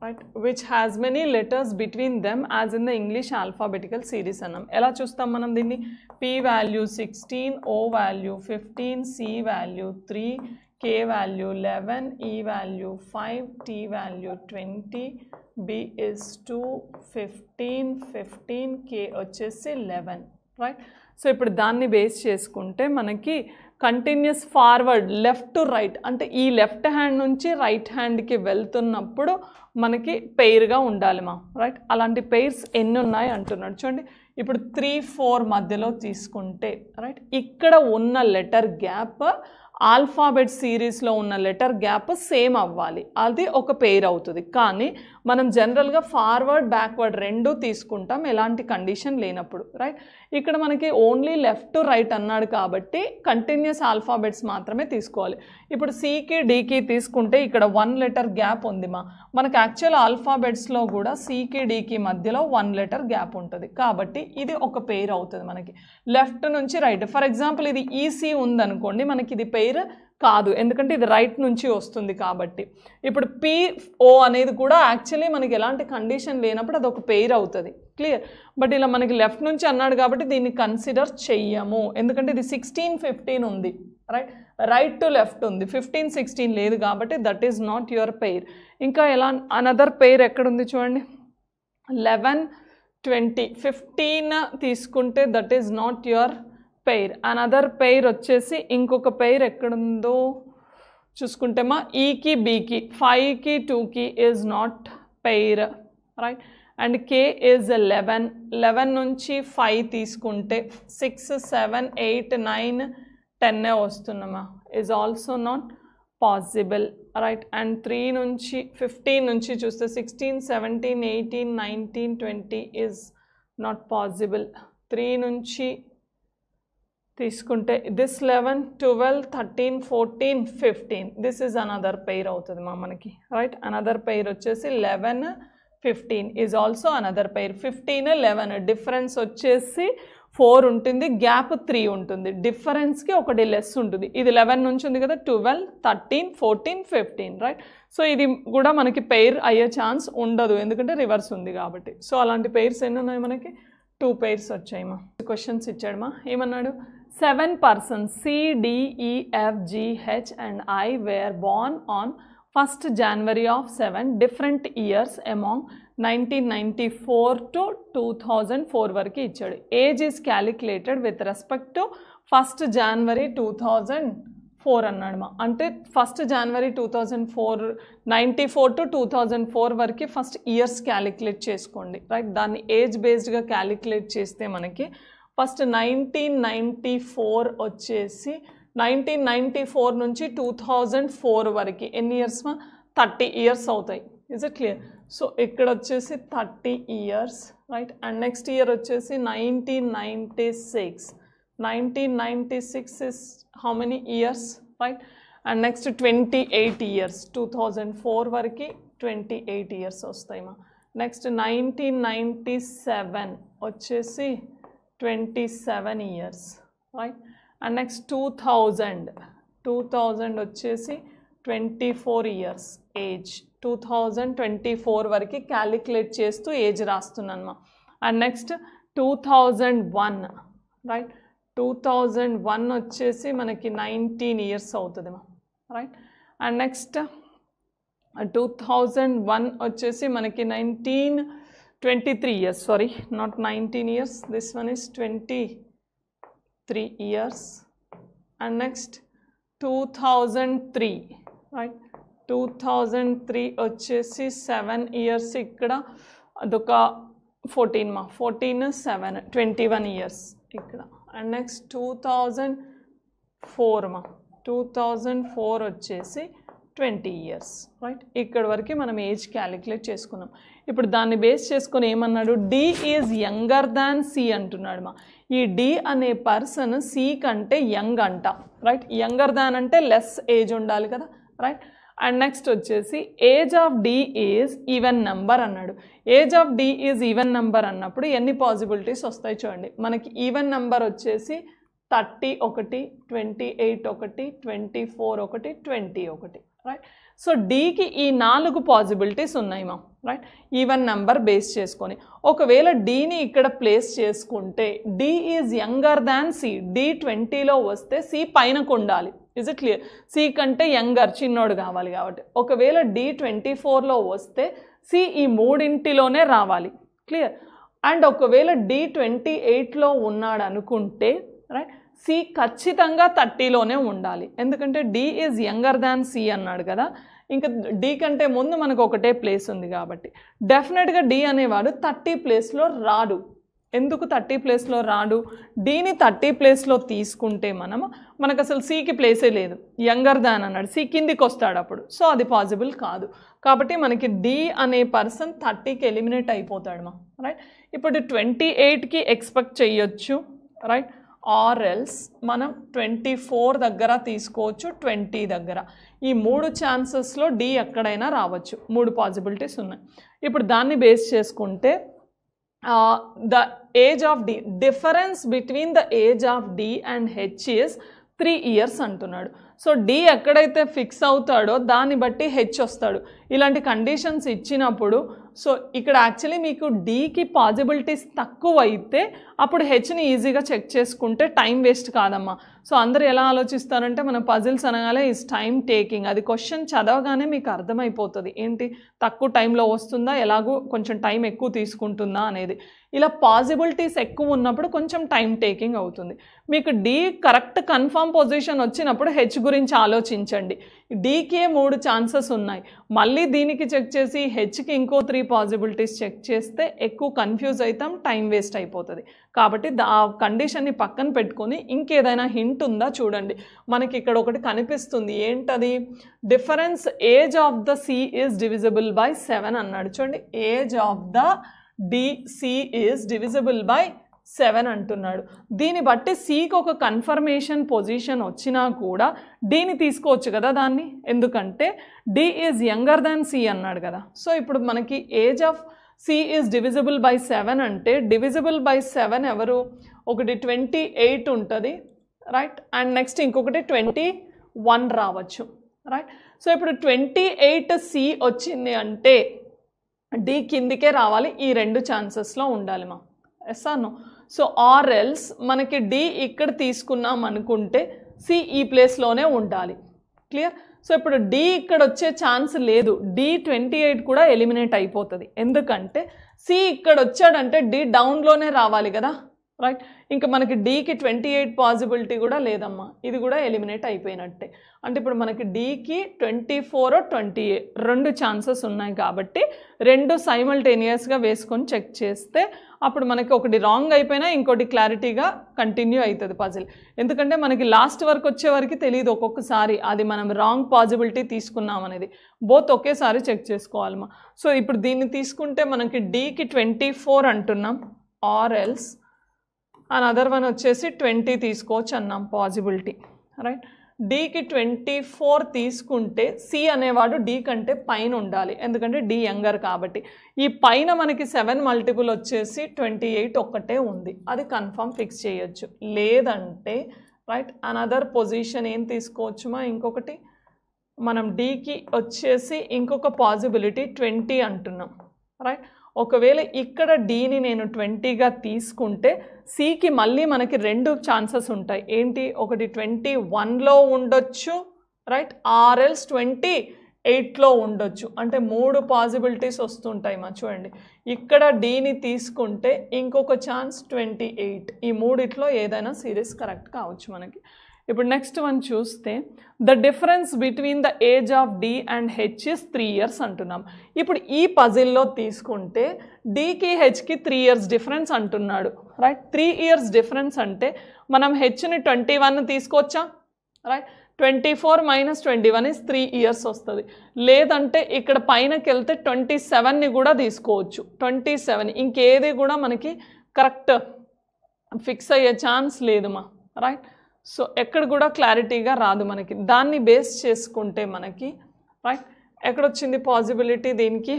right which has many letters between them as in the English alphabetical series అన్నాం. ఎలా చూస్తాం మనం దీన్ని, P value 16, O value 15, C value 3, K value 11, E value 5, T value 20, B is 2, 15, 15, K వచ్చేసి 11 right. So ఇప్పుడు దాన్ని base చేసుకుంటే మనకి continuous forward left to right అంటే ఈ లెఫ్ట్ హ్యాండ్ నుంచి రైట్ హ్యాండ్కి వెళ్తున్నప్పుడు మనకి పెయిర్గా ఉండాలి రైట్. అలాంటి పెయిర్స్ ఎన్ని ఉన్నాయి అంటున్నాడు చూడండి. ఇప్పుడు 3 4 మధ్యలో తీసుకుంటే రైట్ ఇక్కడ ఉన్న లెటర్ గ్యాప్ ఆల్ఫాబెట్ సిరీస్లో ఉన్న లెటర్ గ్యాప్ సేమ్ అవ్వాలి, అది ఒక పెయిర్ అవుతుంది. కానీ మనం జనరల్గా ఫార్వర్డ్ బ్యాక్వర్డ్ రెండూ తీసుకుంటాం ఎలాంటి కండిషన్ లేనప్పుడు, రైట్. ఇక్కడ మనకి ఓన్లీ లెఫ్ట్ టు రైట్ అన్నాడు కాబట్టి కంటిన్యూస్ ఆల్ఫాబెట్స్ మాత్రమే తీసుకోవాలి. ఇప్పుడు సికి డికి తీసుకుంటే ఇక్కడ 1 లెటర్ గ్యాప్ ఉంది మనకి యాక్చువల్ ఆల్ఫాబెట్స్లో కూడా సికి డికి మధ్యలో 1 లెటర్ గ్యాప్ ఉంటుంది కాబట్టి ఇది ఒక పెయిర్ అవుతుంది మనకి లెఫ్ట్ నుంచి రైట్. ఫర్ ఎగ్జాంపుల్ ఇది ఈసీ ఉందనుకోండి, మనకి ఇది పెయిర్ కాదు ఎందుకంటే ఇది రైట్ నుంచి వస్తుంది కాబట్టి. ఇప్పుడు పిఓ అనేది కూడా యాక్చువల్లీ మనకి ఎలాంటి కండిషన్ లేనప్పుడు అది ఒక పెయిర్ అవుతుంది, క్లియర్. బట్ ఇలా మనకి లెఫ్ట్ నుంచి అన్నాడు కాబట్టి దీన్ని కన్సిడర్ చెయ్యము ఎందుకంటే ఇది 16-15 ఉంది, రైట్. రైట్ టు లెఫ్ట్ ఉంది, 15-16 లేదు కాబట్టి that is not your pair. ఇంకా ఎలా అనదర్ పెయిర్ ఎక్కడుంది చూడండి, 11-20, 15 తీసుకుంటే that is not your pair. Another pair వచ్చేసి ఇంకొక పెయిర్ ఎక్కడుందో చూసుకుంటే ఈకి బికి 5కి 2కి is not pair, right. And K is 11 నుంచి 5 తీసుకుంటే 6, 7, 8, 9, 10 వస్తున్నామా, is also not possible, right. And 3 నుంచి 15 నుంచి చూస్తే 16, 17, 18, 19, 20 ఈజ్ నాట్ పాసిబుల్. 3 నుంచి తీసుకుంటే this 11, 12, 13, 14, 15 this is another pair అవుతుంది మనకి, రైట్. అనదర్ పెయిర్ వచ్చేసి 11, 15 is also another pair. 15, 11 difference వచ్చేసి 4 ఉంటుంది, గ్యాప్ 3 ఉంటుంది, డిఫరెన్స్కి ఒకటి లెస్ ఉంటుంది. ఇది 11 నుంచి ఉంది కదా, 12, 13, 14, 15, రైట్. సో ఇది కూడా మనకి పెయిర్ అయ్యే ఛాన్స్ ఉండదు ఎందుకంటే రివర్స్ ఉంది కాబట్టి. సో అలాంటి పెయిర్స్ ఎన్ని ఉన్నాయి మనకి, 2 పెయిర్స్ వచ్చాయి క్వశ్చన్స్ ఇచ్చాడు ఏమన్నాడు, 7 persons C, D, E, F, G, H and I were born on 1st January of 7 different years among 1994 to 2004 వరకు ఇచ్చాడు. Age is calculated with respect to 1st January 2004 అన్నాడు అంటే 1st January 2004 94 to 2004 వరకు first years calculate చేసుకోండి, right. దాన్ని age బేస్డ్గా calculate చేస్తే మనకి first 1994 వచ్చేసి 1994 నుంచి 2004 వరకు ఎన్ని ఇయర్స్ 30 ఇయర్స్ అవుతాయి, ఇజ్ ఇట్ క్లియర్. సో ఇక్కడ వచ్చేసి 30 years, right. And next year వచ్చేసి 1996 is how many years, right. And next 28 years 2004 వరకు 28 ఇయర్స్ వస్తాయి నెక్స్ట్ 1997 వచ్చేసి 27 ఇయర్స్, రైట్. అండ్ నెక్స్ట్ 2000 వచ్చేసి 24 ఇయర్స్ ఏజ్. 2024 వరకు క్యాలిక్యులేట్ చేస్తూ ఏజ్ రాస్తున్నాను అండ్ నెక్స్ట్ 2001, రైట్. 2001 వచ్చేసి మనకి 19 ఇయర్స్ అవుతుంది రైట్. అండ్ నెక్స్ట్ 2001 వచ్చేసి మనకి 23 years, sorry, not 19 years, this one is 23 years. And next 2003, right, 2003 వచ్చేసి 7 years ఇక్కడ అదొక 14 7 21 years ఇక్కడ. అండ్ నెక్స్ట్ 2004 వచ్చేసి 20 years, రైట్. ఇక్కడ వరకు మనం ఏజ్ క్యాలిక్యులేట్ చేసుకున్నాం. ఇప్పుడు దాన్ని బేస్ చేసుకొని ఏమన్నాడు, D is younger than C అంటున్నాడు ఈ డి అనే పర్సన్ సి కంటే యంగ్ అంట, రైట్. యంగర్ దాన్ అంటే లెస్ ఏజ్ ఉండాలి కదా, రైట్. అండ్ నెక్స్ట్ వచ్చేసి age of D is even number అన్నాడు. Age of D is even number అన్నప్పుడు ఎన్ని పాసిబిలిటీస్ వస్తాయి చూడండి. మనకి ఈవెన్ నెంబర్ వచ్చేసి 30 ఒకటి, 28 ఒకటి, 24 ఒకటి, 20 ఒకటి, రైట్. సో డీకి ఈ 4 పాసిబిలిటీస్ ఉన్నాయి రైట్, ఈవెన్ నెంబర్ బేస్ చేసుకొని. ఒకవేళ డీని ఇక్కడ ప్లేస్ చేసుకుంటే D is younger than C, D 20లో వస్తే సి పైనకు ఉండాలి, ఇజ్ ఇట్ క్లియర్. సి కంటే యంగర్ చిన్నోడు కావాలి కాబట్టి. ఒకవేళ డి 24లో వస్తే సి ఈ మూడింటిలోనే రావాలి, క్లియర్. అండ్ ఒకవేళ డి 28లో ఉన్నాడు అనుకుంటే రైట్, సి ఖచ్చితంగా 30లోనే ఉండాలి. ఎందుకంటే D is younger than C అన్నాడు కదా, ఇంకా డి కంటే ముందు మనకు ఒకటే ప్లేస్ ఉంది కాబట్టి డెఫినెట్గా డి అనేవాడు 30 ప్లేస్లో రాడు, ఎందుకు 30 ప్లేస్లో రాడు? డీని 30 ప్లేస్లో తీసుకుంటే మనకు అసలు సికి ప్లేసే లేదు, యంగర్ దాన్ అన్నాడు, సి కిందికి వస్తాడు అప్పుడు, సో అది పాసిబుల్ కాదు. కాబట్టి మనకి డి అనే పర్సన్ 30కి ఎలిమినేట్ అయిపోతాడు రైట్. ఇప్పుడు 28కి ఎక్స్పెక్ట్ చేయొచ్చు రైట్, ఆర్ ఎల్స్ మనం 24 దగ్గర తీసుకోవచ్చు, 20 దగ్గర. ఈ 3 ఛాన్సెస్లో డి ఎక్కడైనా రావచ్చు, 3 పాసిబిలిటీస్ ఉన్నాయి. ఇప్పుడు దాన్ని బేస్ చేసుకుంటే the age of D, difference between the age of D and H is 3 years అంటున్నాడు. సో డి ఎక్కడైతే ఫిక్స్ అవుతాడో దాన్ని బట్టి హెచ్ వస్తాడు. ఇలాంటి కండిషన్స్ ఇచ్చినప్పుడు సో ఇక్కడ యాక్చువల్లీ మీకు డీకి పాసిబిలిటీస్ తక్కువ అయితే అప్పుడు హెచ్ని ఈజీగా చెక్ చేసుకుంటే టైం వేస్ట్ కాదమ్మా. సో అందరూ ఎలా ఆలోచిస్తారంటే మన పజిల్స్ అనగానే ఈజ్ టైం టేకింగ్, అది క్వశ్చన్ చదవగానే మీకు అర్థమైపోతుంది ఏంటి తక్కువ టైంలో వస్తుందా, ఎలాగో కొంచెం టైం ఎక్కువ తీసుకుంటుందా అనేది. ఇలా పాసిబిలిటీస్ ఎక్కువ ఉన్నప్పుడు కొంచెం టైం టేకింగ్ అవుతుంది. మీకు డి కరెక్ట్ కన్ఫర్మ్ పొజిషన్ వచ్చినప్పుడు హెచ్ గురించి ఆలోచించండి. డీకే 3 ఛాన్సెస్ ఉన్నాయి, మళ్ళీ దీనికి చెక్ చేసి హెచ్కి ఇంకో 3 పాసిబిలిటీస్ చెక్ చేస్తే ఎక్కువ కన్ఫ్యూజ్ అవుతాం, టైం వేస్ట్ అయిపోతుంది. కాబట్టి ఆ కండిషన్ని పక్కన పెట్టుకొని ఇంకేదైనా హింట్ ఉందా చూడండి. మనకి ఇక్కడ ఒకటి కనిపిస్తుంది, ఏంటది? Difference age of the C is divisible by 7 అన్నాడు. చూడండి, age of the D C is divisible by 7 అంటున్నాడు. దీన్ని బట్టి సికి ఒక కన్ఫర్మేషన్ పొజిషన్ వచ్చినా కూడా డీని తీసుకోవచ్చు కదా దాన్ని, ఎందుకంటే D is younger than C అన్నాడు కదా. సో ఇప్పుడు మనకి age of C is divisible by 7 అంటే డివిజిబుల్ బై 7 ఎవరు? ఒకటి 28 ఉంటుంది రైట్, అండ్ నెక్స్ట్ ఇంకొకటి 21 రావచ్చు రైట్. సో ఇప్పుడు 28 సి వచ్చింది అంటే డి కిందికే రావాలి, ఈ 2 ఛాన్సెస్లో ఉండాలి మా. Yes or no? So or else మనకి డి ఇక్కడ తీసుకున్నాం అనుకుంటే సి ఈ ప్లేస్లోనే ఉండాలి. క్లియర్? సో ఇప్పుడు డి ఇక్కడ వచ్చే ఛాన్స్ లేదు, డి 28 కూడా ఎలిమినేట్ అయిపోతుంది. ఎందుకంటే సి ఇక్కడ వచ్చాడంటే డి డౌన్లోనే రావాలి కదా రైట్. ఇంకా మనకి డీకి 28 పాసిబిలిటీ కూడా లేదమ్మా, ఇది కూడా ఎలిమినేట్ అయిపోయినట్టే. అంటే ఇప్పుడు మనకి డీకి 24 28 2 ఛాన్సెస్ ఉన్నాయి కాబట్టి 2 సైమల్టేనియస్గా వేసుకొని చెక్ చేస్తే అప్పుడు మనకి ఒకటి రాంగ్ అయిపోయినా ఇంకోటి క్లారిటీగా కంటిన్యూ అవుతుంది పజిల్. ఎందుకంటే మనకి లాస్ట్ వరకు వచ్చే వరకు తెలియదు ఒక్కొక్కసారి అది మనం రాంగ్ పాసిబిలిటీ తీసుకున్నాం అనేది, బోత్ ఒకేసారి చెక్ చేసుకోవాలమ్మా. సో ఇప్పుడు దీన్ని తీసుకుంటే మనకి డీకి 24 అంటున్నాం, ఆర్ ఎల్స్ అనదర్ వన్ వచ్చేసి 20 తీసుకోవచ్చు అన్నాం పాసిబిలిటీ రైట్. డీకి 24 తీసుకుంటే సి అనేవాడు డి కంటే పైన ఉండాలి, ఎందుకంటే డి యంగర్ కాబట్టి. ఈ పైన మనకి 7 మల్టిపుల్ వచ్చేసి 28 ఒక్కటే ఉంది, అది కన్ఫర్మ్ ఫిక్స్ చేయొచ్చు. లేదంటే రైట్ అనదర్ పొజిషన్ ఏం తీసుకోవచ్చుమా, ఇంకొకటి మనం డీకి వచ్చేసి ఇంకొక పాసిబిలిటీ 20 అంటున్నాం రైట్. ఒకవేళ ఇక్కడ డీని నేను 20గా తీసుకుంటే సికి మళ్ళీ మనకి 2 ఛాన్సెస్ ఉంటాయి. ఏంటి? ఒకటి 21లో ఉండొచ్చు రైట్, ఆర్ఎల్స్ 28లో ఉండొచ్చు. అంటే 3 పాసిబిలిటీస్ వస్తుంటాయి మా. చూడండి, ఇక్కడ డీని తీసుకుంటే ఇంకొక ఛాన్స్ 28, ఈ 3లో ఏదైనా సిరీస్ కరెక్ట్ కావచ్చు మనకి. ఇప్పుడు నెక్స్ట్ వన్ చూస్తే the difference between the age of D and H is 3 years అంటున్నాం. ఇప్పుడు ఈ పజిల్లో తీసుకుంటే డికి హెచ్కి 3 years డిఫరెన్స్ అంటున్నాడు రైట్. 3 years డిఫరెన్స్ అంటే మనం హెచ్ని 21 తీసుకోవచ్చా రైట్. 24 - 21 is 3 years వస్తుంది. లేదంటే ఇక్కడ పైనకి వెళ్తే 27ని కూడా తీసుకోవచ్చు, 27 ఇంకేది కూడా మనకి కరెక్ట్ ఫిక్స్ అయ్యే ఛాన్స్ లేదు మా రైట్. సో ఎక్కడ కూడా క్లారిటీగా రాదు మనకి. దాన్ని బేస్ చేసుకుంటే మనకి రైట్ ఎక్కడొచ్చింది పాసిబిలిటీ, దీనికి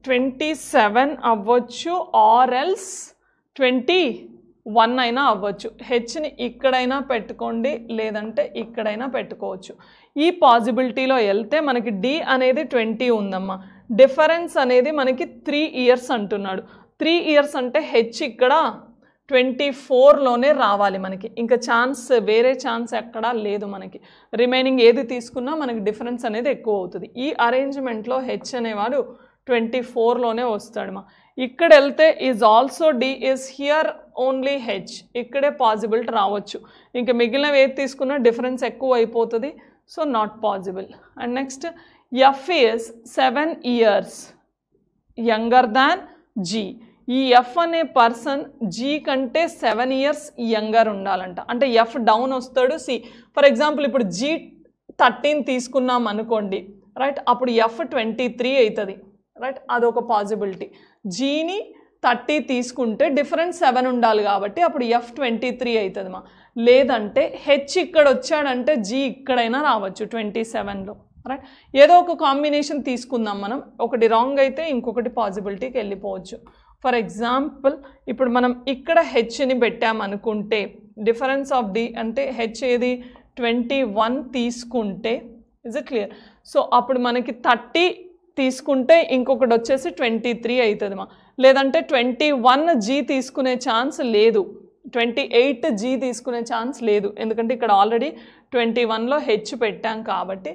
27 అవ్వచ్చు, ఆర్ ఎల్స్ 21 అయినా అవ్వచ్చు. హెచ్ని ఇక్కడైనా పెట్టుకోండి, లేదంటే ఇక్కడైనా పెట్టుకోవచ్చు. ఈ పాసిబిలిటీలో వెళ్తే మనకి డి అనేది 20 ఉందమ్మా, డిఫరెన్స్ అనేది మనకి 3 years అంటున్నాడు. 3 years అంటే హెచ్ ఇక్కడ 24లోనే రావాలి మనకి, ఇంకా ఛాన్స్ వేరే ఛాన్స్ ఎక్కడా లేదు మనకి. రిమైనింగ్ ఏది తీసుకున్నా మనకి డిఫరెన్స్ అనేది ఎక్కువ అవుతుంది. ఈ అరేంజ్మెంట్లో హెచ్ అనేవాడు 24లోనే వస్తాడు మా. ఇక్కడ వెళ్తే is also D is here only H, ఇక్కడే పాసిబిలిటీ రావచ్చు. ఇంకా మిగిలినవి ఏది తీసుకున్నా డిఫరెన్స్ ఎక్కువ అయిపోతుంది, so not possible. And next F is 7 years younger than G. ఈ ఎఫ్ అనే పర్సన్ జీ కంటే 7 years యంగర్ ఉండాలంట. అంటే ఎఫ్ డౌన్ వస్తాడు, సి ఫర్ ఎగ్జాంపుల్ ఇప్పుడు జీ 13 తీసుకున్నాం అనుకోండి, రైట్, అప్పుడు ఎఫ్ 23 అవుతుంది, రైట్, అదొక పాసిబిలిటీ. జీని 30 తీసుకుంటే డిఫరెన్స్ 7 ఉండాలి కాబట్టి అప్పుడు ఎఫ్ 23 అవుతుంది మా. లేదంటే హెచ్ ఇక్కడ వచ్చాడంటే జీ ఇక్కడైనా రావచ్చు 27లో, రైట్. ఏదో ఒక కాంబినేషన్ తీసుకుందాం మనం, ఒకటి రాంగ్ అయితే ఇంకొకటి పాసిబిలిటీకి వెళ్ళిపోవచ్చు. ఫర్ ఎగ్జాంపుల్ ఇప్పుడు మనం ఇక్కడ హెచ్ని పెట్టామనుకుంటే డిఫరెన్స్ ఆఫ్ డి అంటే హెచ్ ఏది 21 తీసుకుంటే, ఇజ్ ఇట్ క్లియర్? సో అప్పుడు మనకి 30 తీసుకుంటే ఇంకొకటి వచ్చేసి 23 అవుతుంది మా. లేదంటే 21 జీ తీసుకునే ఛాన్స్ లేదు, 28 జీ తీసుకునే ఛాన్స్ లేదు, ఎందుకంటే ఇక్కడ ఆల్రెడీ 21లో హెచ్ పెట్టాం కాబట్టి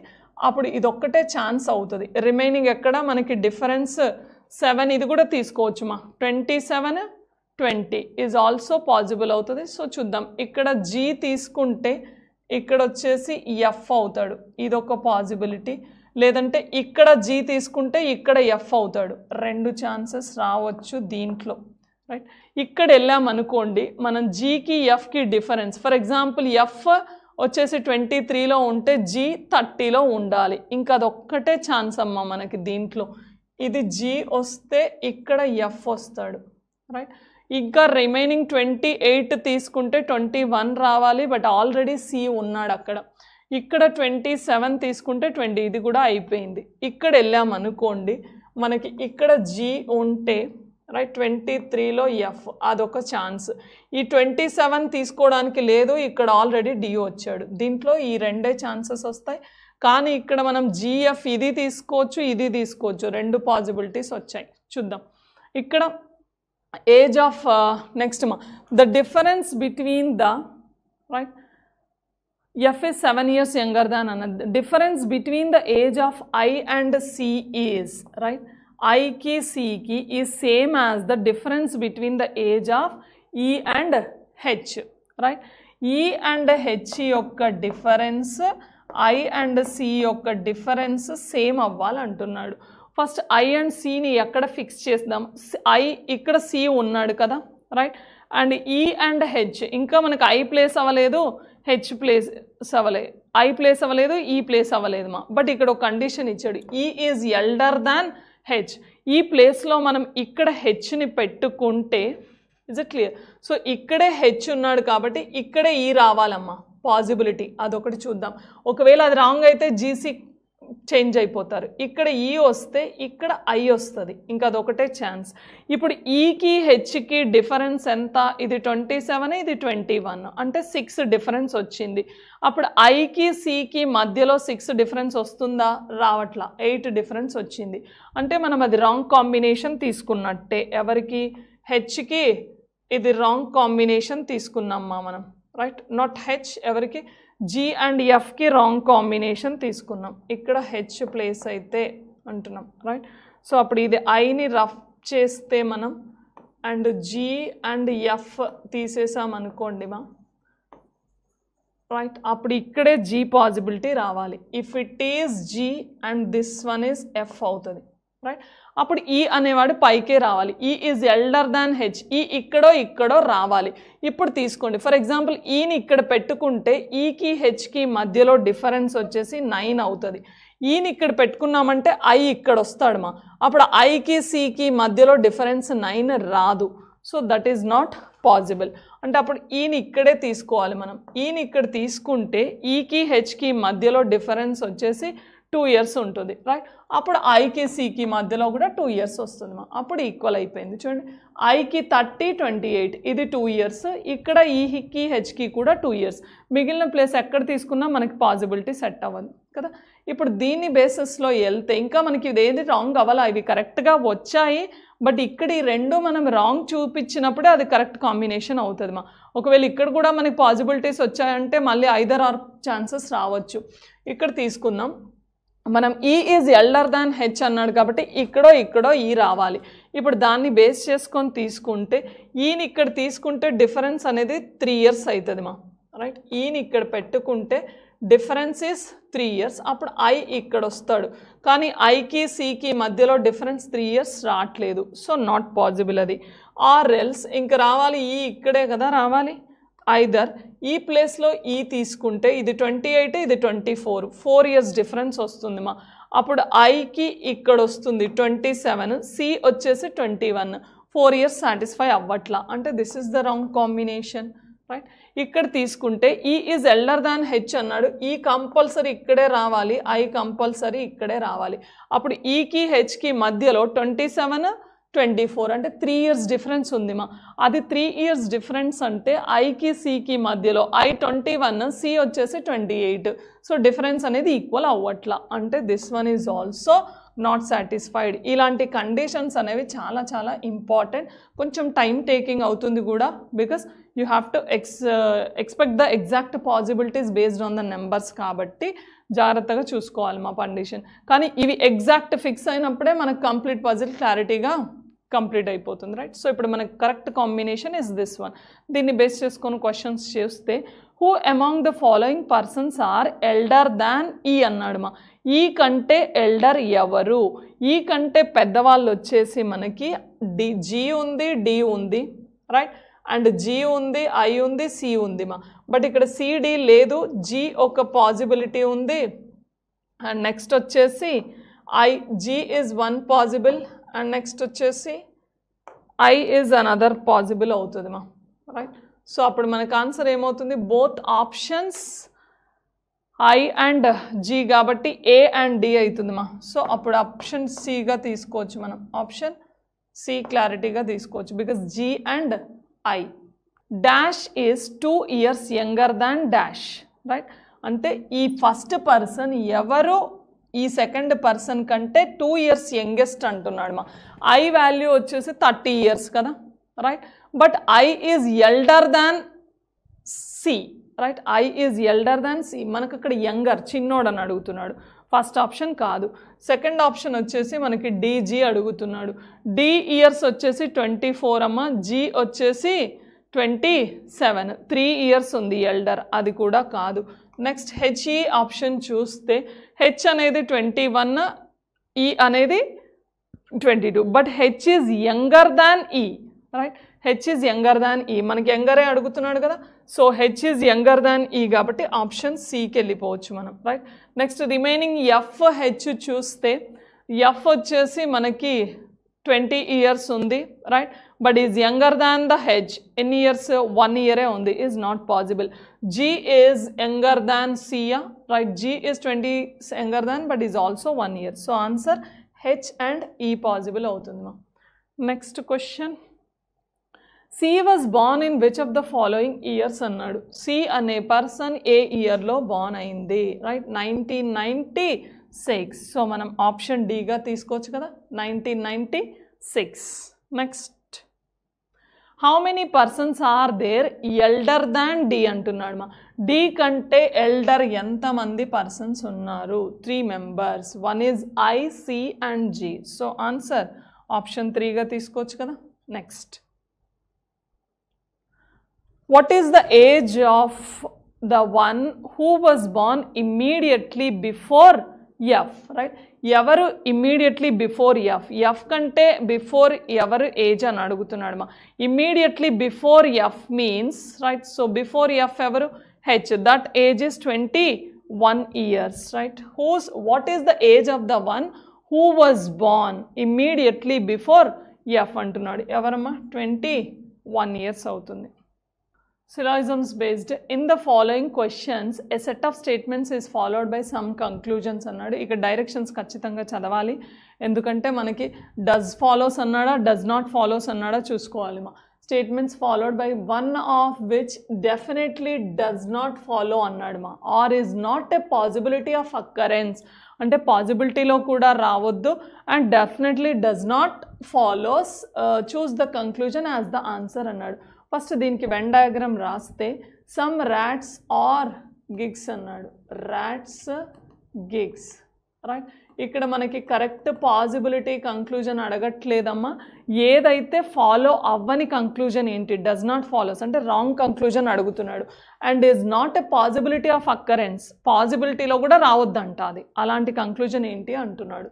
అప్పుడు ఇదొక్కటే ఛాన్స్ అవుతుంది. రిమైనింగ్ ఎక్కడ మనకి డిఫరెన్స్ 7, ఇది కూడా తీసుకోవచ్చు మా. 27 20 ఈజ్ ఆల్సో పాసిబుల్ అవుతుంది. సో చూద్దాం, ఇక్కడ జీ తీసుకుంటే ఇక్కడ వచ్చేసి ఎఫ్ అవుతాడు, ఇదొక పాసిబిలిటీ. లేదంటే ఇక్కడ జీ తీసుకుంటే ఇక్కడ ఎఫ్ అవుతాడు, 2 ఛాన్సెస్ రావచ్చు దీంట్లో, రైట్. ఇక్కడ వెళ్ళామనుకోండి మనం జీకి ఎఫ్కి డిఫరెన్స్, ఫర్ ఎగ్జాంపుల్ ఎఫ్ వచ్చేసి 23లో ఉంటే జీ 30లో ఉండాలి, ఇంకా అదొక్కటే ఛాన్స్ అమ్మా మనకి దీంట్లో. ఇది జీ వస్తే ఇక్కడ ఎఫ్ వస్తాడు, రైట్. ఇంకా రిమైనింగ్ 28 తీసుకుంటే 21 రావాలి, బట్ ఆల్రెడీ సి ఉన్నాడు అక్కడ. ఇక్కడ 27 తీసుకుంటే 20, ఇది కూడా అయిపోయింది. ఇక్కడ వెళ్ళామనుకోండి మనకి ఇక్కడ జీ ఉంటే, రైట్, 23లో ఎఫ్, అదొక ఛాన్స్. ఈ 27 తీసుకోవడానికి లేదు, ఇక్కడ ఆల్రెడీ డి వచ్చాడు, దీంట్లో ఈ 2 ఛాన్సెస్ వస్తాయి. కానీ ఇక్కడ మనం జిఎఫ్ ఇది తీసుకోవచ్చు, ఇది తీసుకోవచ్చు, 2 పాసిబిలిటీస్ వచ్చాయి. చూద్దాం ఇక్కడ ఏజ్ ఆఫ్ నెక్స్ట్ మా the difference between the, right, F is 7 years younger than another. Difference between the age of I and C is, right, I ki C ki is same as the difference between the age of E and H, right. E and H యొక్క difference I and C యొక్క difference same అవ్వాలంటున్నాడు. First I and Cని ఎక్కడ fix చేద్దాం? I ఇక్కడ C ఉన్నాడు కదా, right, and E and H ఇంకా మనకు I ప్లేస్ అవ్వలేదు, హెచ్ ప్లేస్ అవ్వలేదు, ఐ ప్లేస్ అవ్వలేదు, ఈ ప్లేస్ అవ్వలేదు మా. బట్ ఇక్కడ ఒక కండిషన్ ఇచ్చాడు, ఈ ఈజ్ ఎల్డర్ దాన్ హెచ్. ఈ ప్లేస్లో మనం ఇక్కడ హెచ్ని పెట్టుకుంటే, ఇజ్ ఇట్ క్లియర్? సో ఇక్కడే హెచ్ ఉన్నాడు కాబట్టి ఇక్కడే ఈ రావాలమ్మా పాసిబిలిటీ, అదొకటి చూద్దాం. ఒకవేళ అది రాంగ్ అయితే జీసీ చేంజ్ అయిపోతారు, ఇక్కడ ఈ వస్తే ఇక్కడ ఐ వస్తుంది, ఇంకా అదొకటే ఛాన్స్. ఇప్పుడు ఈకి హెచ్కి డిఫరెన్స్ ఎంత? ఇది 27, ఇది 21, అంటే 6 డిఫరెన్స్ వచ్చింది. అప్పుడు ఐకి సికి మధ్యలో 6 డిఫరెన్స్ వస్తుందా? రావట్లా, 8 డిఫరెన్స్ వచ్చింది. అంటే మనం అది రాంగ్ కాంబినేషన్ తీసుకున్నట్టే. ఎవరికి? హెచ్కి ఇది రాంగ్ కాంబినేషన్ తీసుకున్నామ్మా మనం, రైట్, నాట్ హెచ్. ఎవరికి? జీ అండ్ ఎఫ్కి రాంగ్ కాంబినేషన్ తీసుకున్నాం, ఇక్కడ హెచ్ ప్లేస్ అయితే అంటున్నాం, రైట్. సో అప్పుడు ఇది ఐని రఫ్ చేస్తే మనం అండ్ జీ అండ్ ఎఫ్ తీసేసామనుకోండి మా, రైట్, అప్పుడు ఇక్కడే జీ పాసిబిలిటీ రావాలి. If it is G and this one is F అవుతుంది, రైట్. అప్పుడు ఈ అనేవాడు పైకే రావాలి, ఈ ఈజ్ ఎల్డర్ దాన్ హెచ్, ఈ ఇక్కడో రావాలి. ఇప్పుడు తీసుకోండి, ఫర్ ఎగ్జాంపుల్ ఈని ఇక్కడ పెట్టుకుంటే ఈకి హెచ్కి మధ్యలో డిఫరెన్స్ వచ్చేసి 9 అవుతుంది. ఈని ఇక్కడ పెట్టుకున్నామంటే ఐ ఇక్కడ వస్తాడు మా, అప్పుడు ఐకి సికి మధ్యలో డిఫరెన్స్ 9 రాదు. So that is not possible. అంటే అప్పుడు ఈని ఇక్కడే తీసుకోవాలి మనం. ఈని ఇక్కడ తీసుకుంటే ఈకి హెచ్కి మధ్యలో డిఫరెన్స్ వచ్చేసి 2 years ఉంటుంది, రైట్. అప్పుడు ఐకి సికి మధ్యలో కూడా 2 years వస్తుంది మా, అప్పుడు ఈక్వల్ అయిపోయింది. చూడండి, ఐకి 30, 28, ఇది 2 years, ఇక్కడ ఈకి హెచ్కి కూడా 2 years. మిగిలిన ప్లేస్ ఎక్కడ తీసుకున్నా మనకి పాసిబిలిటీ సెట్ అవ్వదు కదా. ఇప్పుడు దీన్ని బేసిస్లో వెళ్తే ఇంకా మనకి ఇది ఏది రాంగ్ అవ్వాలా, ఇవి కరెక్ట్గా వచ్చాయి, బట్ ఇక్కడ ఈ 2 మనం రాంగ్ చూపించినప్పుడే అది కరెక్ట్ కాంబినేషన్ అవుతుంది మా. ఒకవేళ ఇక్కడ కూడా మనకి పాసిబిలిటీస్ వచ్చాయంటే మళ్ళీ 5 or 6 ఛాన్సెస్ రావచ్చు. ఇక్కడ తీసుకుందాం మనం, ఈ ఈజ్ ఎల్డర్ దాన్ హెచ్ అన్నాడు కాబట్టి ఇక్కడో ఈ రావాలి. ఇప్పుడు దాన్ని బేస్ చేసుకొని తీసుకుంటే ఈని ఇక్కడ తీసుకుంటే డిఫరెన్స్ అనేది 3 years అవుతుంది మా, రైట్. ఈని ఇక్కడ పెట్టుకుంటే డిఫరెన్స్ ఈస్ 3 years. అప్పుడు ఐ ఇక్కడ వస్తాడు, కానీ ఐకి సికి మధ్యలో డిఫరెన్స్ 3 years రావట్లేదు. సో నాట్ పాసిబుల్ అది. ఆర్ ఎల్స్ ఇంక రావాలి ఈ ఇక్కడే కదా రావాలి. ఐదర్ ఈ ప్లేస్లో ఈ తీసుకుంటే ఇది 28, ఇది 24, 4 years డిఫరెన్స్ వస్తుంది మా. అప్పుడు ఐకి ఇక్కడ వస్తుంది 27, సి వచ్చేసి 21, 4 years సాటిస్ఫై అవ్వట్లా, అంటే this is the wrong combination, right. ఇక్కడ తీసుకుంటే ఈ ఈజ్ ఎల్డర్ దాన్ హెచ్ అన్నాడు, ఈ కంపల్సరీ ఇక్కడే రావాలి, ఐ కంపల్సరీ ఇక్కడే రావాలి. అప్పుడు ఈకి హెచ్కి మధ్యలో 27, 24 అంటే 3 years డిఫరెన్స్ ఉంది మా. అది 3 years డిఫరెన్స్ అంటే ఐకి సికి మధ్యలో ఐ 21, సి వచ్చేసి 28. సో డిఫరెన్స్ అనేది ఈక్వల్ అవ్వట్లా, అంటే this one is also not satisfied. ఇలాంటి కండిషన్స్ అనేవి చాలా చాలా ఇంపార్టెంట్. కొంచెం టైం టేకింగ్ అవుతుంది కూడా, because you have to expect the exact possibilities based on the numbers, కాబట్టి జాగ్రత్తగా చూసుకోవాలి మా కండిషన్. కానీ ఇవి ఎగ్జాక్ట్ ఫిక్స్ అయినప్పుడే మనకు కంప్లీట్ పజిల్ క్లారిటీగా కంప్లీట్ అయిపోతుంది, రైట్. సో ఇప్పుడు మనకు correct combination is this one. దీన్ని బేస్ చేసుకొని క్వశ్చన్స్ చేస్తే who among the following persons are elder than E అన్నాడు మా. ఈ కంటే ఎల్డర్ ఎవరు? ఈ కంటే పెద్దవాళ్ళు వచ్చేసి మనకి జీ ఉంది, డి ఉంది, రైట్, అండ్ జీ ఉంది, ఐ ఉంది, సి ఉంది మా. బట్ ఇక్కడ సిడి లేదు, జీ ఒక పాసిబిలిటీ ఉంది, అండ్ నెక్స్ట్ వచ్చేసి G is one possible, and next వచ్చేసి ఐ ఈజ్ అనదర్ పాసిబుల్ అవుతుంది మా, రైట్. సో అప్పుడు మనకు ఆన్సర్ ఏమవుతుంది? Both options I and G కాబట్టి ఏ అండ్ డి అవుతుంది మా. సో అప్పుడు ఆప్షన్ సిగా తీసుకోవచ్చు మనం, ఆప్షన్ సి క్లారిటీగా తీసుకోవచ్చు, because G and I. Dash is 2 years younger than dash, right. అంటే ఈ ఫస్ట్ పర్సన్ ఎవరు ఈ సెకండ్ పర్సన్ కంటే 2 years యంగెస్ట్ అంటున్నాడు మా. ఐ వాల్యూ వచ్చేసి 30 years కదా, రైట్. But I is elder than C, right. I is elder than C. మనకు ఇక్కడ యంగర్ చిన్నోడు అని అడుగుతున్నాడు, ఫస్ట్ ఆప్షన్ కాదు. సెకండ్ ఆప్షన్ వచ్చేసి మనకి డిజీ అడుగుతున్నాడు. డి ఇయర్స్ వచ్చేసి 24 అమ్మ, జీ వచ్చేసి 27, 3 years ఉంది ఎల్డర్, అది కూడా కాదు. నెక్స్ట్ హెచ్ఈ ఆప్షన్ చూస్తే హెచ్ అనేది 21, ఈ అనేది 22, but H is younger than E, right. H is younger than E, మనకి యంగరే అడుగుతున్నాడు కదా. So H is younger than E కాబట్టి ఆప్షన్ సికి వెళ్ళిపోవచ్చు మనం, right. Next remaining F H చూస్తే ఎఫ్ వచ్చేసి మనకి 20 years ఉంది, right. But is younger than the H, ఎన్ని ఇయర్స్? 1 year ఉంది, is not possible. G is younger than సియా, right. G is 20 younger than but is also 1 year. So answer H and E పాసిబుల్ అవుతుంది మా. Next question, C was born in which of the following years అన్నాడు. C అనే person ఏ ఇయర్లో born అయింది, right. 1996. So మనం ఆప్షన్ డిగా తీసుకోవచ్చు కదా, 1996. Next, how many persons are there elder than D అంటున్నాడు మా. డి కంటే ఎల్డర్ ఎంతమంది పర్సన్స్ ఉన్నారు? 3 members. One is I, C and G. So answer option 3గా తీసుకోవచ్చు కదా. Next, what is the age of the one who was born immediately before F, right. ఎవరు immediately before F, F కంటే before ఎవరు age అని అడుగుతున్నాడు మా. Immediately before F means, right. So before F ఎవరు? H, that age is 21 years, right. What is the age of the one who was born immediately before F అంటున్నాడు. ఎవరమ్మా? 21 years అవుతుంది. Syllogisms based. In the following questions, a set of statements is followed by some conclusions అన్నాడు. ఇక్కడ directions ఖచ్చితంగా చదవాలి, ఎందుకంటే మనకి does follows అన్నాడా డస్ నాట్ ఫాలోస్ అన్నాడా చూసుకోవాలి మా. Statements followed by one of which definitely does not follow అన్నాడు మా. Or is not a possibility of occurrence, అంటే పాసిబిలిటీలో కూడా రావద్దు, and definitely does not follows. Choose the conclusion as the answer అన్నాడు. ఫస్ట్ దీనికి వెన్ డయాగ్రామ్ రాస్తే some rats are gigs అన్నాడు. Rats, gigs, right. ఇక్కడ మనకి కరెక్ట్ పాజిబిలిటీ కంక్లూజన్ అడగట్లేదమ్మా, ఏదైతే ఫాలో అవ్వని కంక్లూజన్ ఏంటి, డస్ నాట్ ఫాలోస్ అంటే రాంగ్ కంక్లూజన్ అడుగుతున్నాడు. And is not a possibility of occurrence, పాజిబిలిటీలో కూడా రావద్దంట అది, అలాంటి కంక్లూజన్ ఏంటి అంటున్నాడు.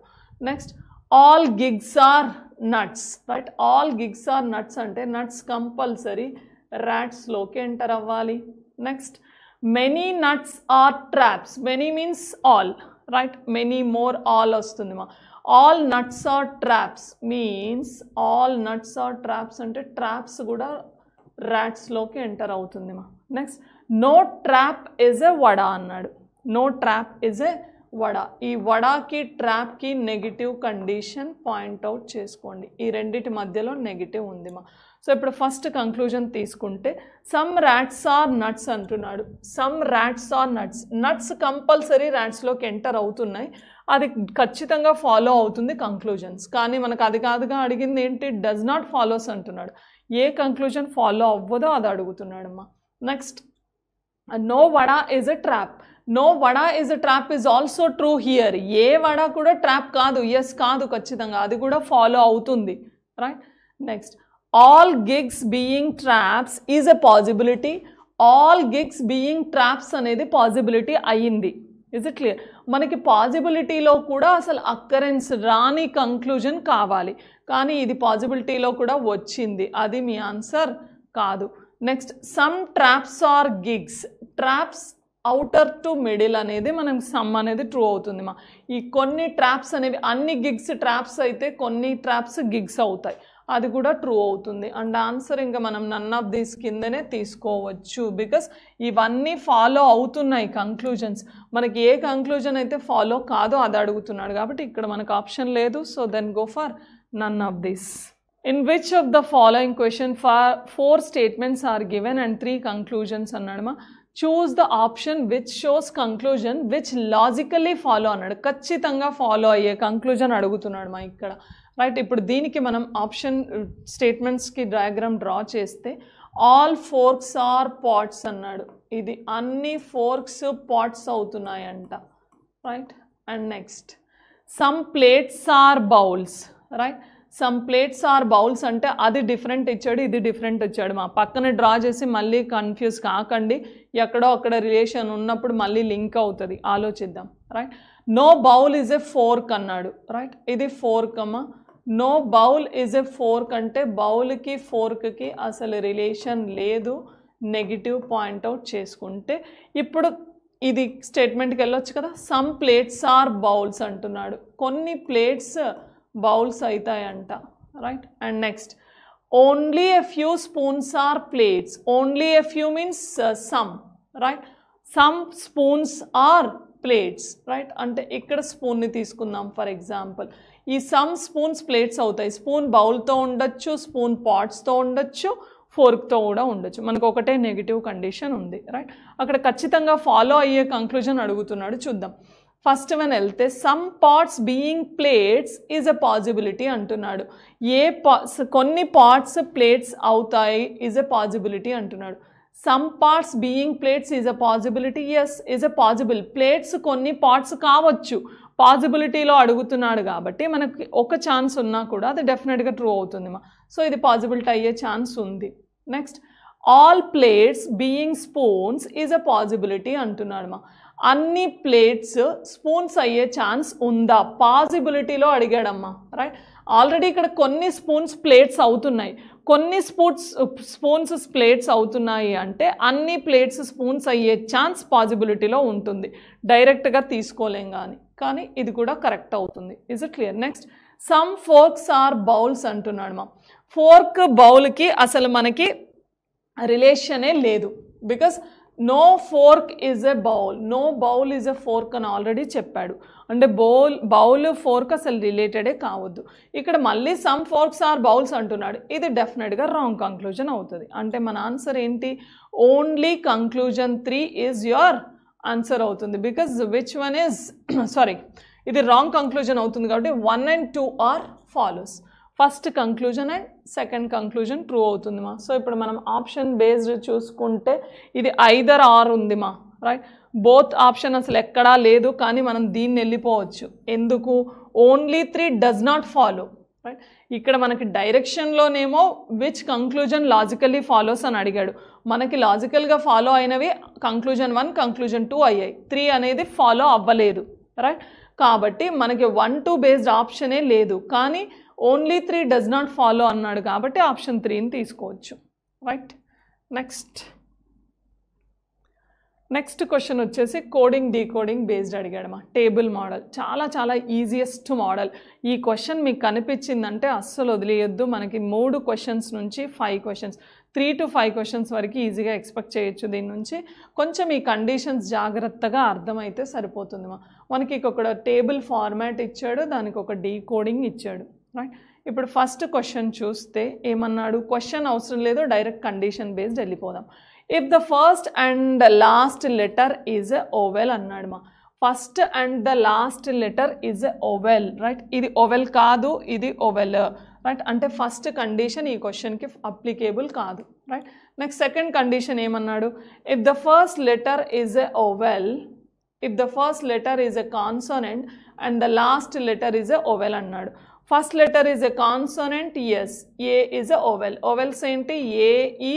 Next all gigs are nuts, right. All gigs are nuts అంటే నట్స్ కంపల్సరీ ర్యాట్స్లోకి ఎంటర్ అవ్వాలి. Next many nuts are traps, many means all, right. Many more all వస్తుంది మా. All nuts are traps means all nuts are traps అంటే traps కూడా ర్యాట్స్లోకి enter అవుతుంది మా. Next no trap is a vada అన్నాడు. No trap is a vada, ఈ వడాకి ట్రాప్కి నెగిటివ్ కండిషన్ పాయింట్అవుట్ చేసుకోండి. ఈ రెండిటి మధ్యలో నెగిటివ్ ఉంది మా. సో ఇప్పుడు ఫస్ట్ కంక్లూజన్ తీసుకుంటే సమ్ ర్యాట్స్ ఆర్ నట్స్ అంటున్నాడు. Some rats are nuts, nuts compulsory ర్యాట్స్లోకి ఎంటర్ అవుతున్నాయి, అది ఖచ్చితంగా ఫాలో అవుతుంది కంక్లూజన్స్. కానీ మనకు అది కాదుగా అడిగింది ఏంటి, డస్ నాట్ ఫాలోస్ అంటున్నాడు. ఏ కంక్లూజన్ ఫాలో అవ్వదో అది అడుగుతున్నాడమ్మా. Next no vada is a trap, no vada is a trap is also true here. ఏ వడా కూడా ట్రాప్ కాదు, ఎస్ కాదు ఖచ్చితంగా, అది కూడా ఫాలో అవుతుంది, right. Next all gigs being traps is a possibility, all gigs being traps అనేది పాజిబిలిటీ అయ్యింది. Is it clear? మనకి పాజిబిలిటీలో కూడా అసలు అక్కరెన్స్ రాని కంక్లూజన్ కావాలి, కానీ ఇది పాజిబిలిటీలో కూడా వచ్చింది, అది మీ ఆన్సర్ కాదు. Next some traps are gigs, traps outer to middle అనేది మనం సమ్ అనేది ట్రూ అవుతుంది మా. ఈ కొన్ని ట్రాప్స్ అనేవి అన్ని గిగ్స్ ట్రాప్స్ అయితే కొన్ని ట్రాప్స్ గిగ్స్ అవుతాయి, అది కూడా ట్రూ అవుతుంది. అండ్ ఆన్సర్ ఇంకా మనం నన్ ఆఫ్ దీస్ కిందనే తీసుకోవచ్చు, బికాస్ ఇవన్నీ ఫాలో అవుతున్నాయి కంక్లూజన్స్. మనకి ఏ కంక్లూజన్ అయితే ఫాలో కాదో అది అడుగుతున్నాడు కాబట్టి ఇక్కడ మనకు ఆప్షన్ లేదు. So then go for none of this. In which of the following question 4 statements are given and 3 conclusions అన్నాడమ్మా. Choose the option which shows conclusion which logically follow అన్నాడు. ఖచ్చితంగా ఫాలో అయ్యే కంక్లూజన్ అడుగుతున్నాడు మా ఇక్కడ, రైట్. ఇప్పుడు దీనికి మనం ఆప్షన్ స్టేట్మెంట్స్కి డయాగ్రామ్ డ్రా చేస్తే ఆల్ ఫోర్క్స్ ఆర్ పాట్స్ అన్నాడు. ఇది అన్ని ఫోర్క్స్ పాట్స్ అవుతున్నాయంట, right. And next some plates are bowls, right. Some plates are bowls అంటే అది డిఫరెంట్ ఇచ్చాడు, ఇది డిఫరెంట్ ఇచ్చాడు మా. పక్కన డ్రా చేసి మళ్ళీ కన్ఫ్యూజ్ కాకండి, ఎక్కడో అక్కడ రిలేషన్ ఉన్నప్పుడు మళ్ళీ లింక్ అవుతుంది, ఆలోచిద్దాం, right. No bowl is a fork అన్నాడు, రైట్. ఇది ఫోర్క్ అమ్మా. No bowl is a fork అంటే బౌల్కి ఫోర్క్కి అసలు రిలేషన్ లేదు, నెగిటివ్ పాయింట్అవుట్ చేసుకుంటే. ఇప్పుడు ఇది స్టేట్మెంట్కి వెళ్ళొచ్చు కదా. సమ్ ప్లేట్స్ ఆర్ బౌల్స్ అంటున్నాడు, కొన్ని ప్లేట్స్ బౌల్స్ అవుతాయంట, right. And next only a few spoons are plates, only a few means some, right. Some spoons are plates, right. అంటే ఇక్కడ స్పూన్ని తీసుకుందాం ఫర్ ఎగ్జాంపుల్. ఈ సమ్ స్పూన్స్ ప్లేట్స్ అవుతాయి, spoon బౌల్తో ఉండొచ్చు, స్పూన్ పాట్స్తో ఉండొచ్చు, ఫోర్క్తో కూడా ఉండొచ్చు. మనకు ఒకటే నెగిటివ్ కండిషన్ ఉంది, రైట్. అక్కడ ఖచ్చితంగా ఫాలో అయ్యే కంక్లూజన్ అడుగుతున్నాడు, చూద్దాం. ఫస్ట్ వన్ వెళ్తే some pots being plates is a possibility అంటున్నాడు. కొన్ని పాట్స్ ప్లేట్స్ అవుతాయి ఈజ్ ఎ పాజిబిలిటీ అంటున్నాడు. Some parts being plates is a possibility, yes is a possible. Plates కొన్ని పార్ట్స్ కావచ్చు, పాజిబిలిటీలో అడుగుతున్నాడు కాబట్టి మనకి ఒక ఛాన్స్ ఉన్నా కూడా అది డెఫినెట్గా ట్రూ అవుతుంది మా. సో ఇది పాజిబిలిటీ అయ్యే ఛాన్స్ ఉంది. Next all plates being spoons is a possibility అంటున్నాడు మా. అన్ని ప్లేట్స్ స్పూన్స్ అయ్యే ఛాన్స్ ఉందా, పాజిబిలిటీలో అడిగాడమ్మా, రైట్. ఆల్రెడీ ఇక్కడ కొన్ని స్పూన్స్ ప్లేట్స్ అవుతున్నాయి, కొన్ని స్పూన్స్ ప్లేట్స్ అవుతున్నాయి అంటే అన్ని ప్లేట్స్ స్పూన్స్ అయ్యే ఛాన్స్ పాజిబిలిటీలో ఉంటుంది, డైరెక్ట్గా తీసుకోలేం కానీ ఇది కూడా కరెక్ట్ అవుతుంది. Is it clear? Next some forks are bowls అంటున్నాడు మా. ఫోర్క్ బౌల్కి అసలు మనకి రిలేషనే లేదు, because no fork is a bowl, no bowl is a fork అని ఆల్రెడీ చెప్పాడు. అంటే బౌల్ ఫోర్క్ అసలు రిలేటెడే కావద్దు. ఇక్కడ మళ్ళీ సమ్ ఫోర్క్స్ ఆర్ బౌల్స్ అంటున్నాడు, ఇది డెఫినెట్గా రాంగ్ కంక్లూజన్ అవుతుంది. అంటే మన ఆన్సర్ ఏంటి, only conclusion 3 is your answer అవుతుంది. Because which one is sorry ఇది రాంగ్ కంక్లూజన్ అవుతుంది కాబట్టి 1 and 2 are follows. First conclusion and second conclusion true అవుతుంది మా. సో ఇప్పుడు మనం ఆప్షన్ బేస్డ్ చూసుకుంటే ఇది ఐదర్ ఆర్ ఉంది మా, రైట్. బోత్ ఆప్షన్ అసలు ఎక్కడా లేదు, కానీ మనం దీన్ని వెళ్ళిపోవచ్చు. ఎందుకు? Only 3 does not follow, right? ఇక్కడ మనకి డైరెక్షన్లోనేమో విచ్ కంక్లూజన్ లాజికల్లీ ఫాలోస్ అని అడిగాడు. మనకి లాజికల్గా ఫాలో అయినవి కంక్లూజన్ 1 కంక్లూజన్ 2 అయ్యాయి, 3 అనేది ఫాలో అవ్వలేదు, రైట్? కాబట్టి మనకి 1, 2 బేస్డ్ ఆప్షనే లేదు, కానీ ఓన్లీ 3 డస్ నాట్ ఫాలో అన్నాడు కాబట్టి ఆప్షన్ 3ని తీసుకోవచ్చు, రైట్? నెక్స్ట్ క్వశ్చన్ వచ్చేసి కోడింగ్ డీకోడింగ్ బేస్డ్ అడిగాడమ్మా. టేబుల్ మోడల్ చాలా చాలా ఈజియెస్ట్ మోడల్. ఈ క్వశ్చన్ మీకు కనిపించిందంటే అస్సలు వదిలేయొద్దు. మనకి 3 క్వశ్చన్స్ నుంచి 5 క్వశ్చన్స్, 3 to 5 క్వశ్చన్స్ వరకు ఈజీగా ఎక్స్పెక్ట్ చేయొచ్చు. దీని నుంచి కొంచెం ఈ కండిషన్స్ జాగ్రత్తగా అర్థమైతే సరిపోతుందిమా. మనకి ఒక టేబుల్ ఫార్మాట్ ఇచ్చాడు, దానికి ఒక డీకోడింగ్ ఇచ్చాడు, రైట్? ఇప్పుడు ఫస్ట్ క్వశ్చన్ చూస్తే ఏమన్నాడు? క్వశ్చన్ అవసరం లేదు, డైరెక్ట్ కండిషన్ బేస్డ్ వెళ్ళిపోదాం. If the first and the last letter is a vowel అన్నాడు మా. First and the last letter is a vowel, right? ఇది ఓవెల్ కాదు, ఇది ఓవెల్, రైట్? అంటే ఫస్ట్ కండిషన్ ఈ క్వశ్చన్కి అప్లికేబుల్ కాదు, రైట్? నెక్స్ట్ సెకండ్ కండిషన్ ఏమన్నాడు? If the first letter is a vowel, if the first letter is a consonant and the last letter is a vowel అన్నాడు. First letter is a consonant, yes. A is a vowel. Vowels ఏంటి? A, ఈ,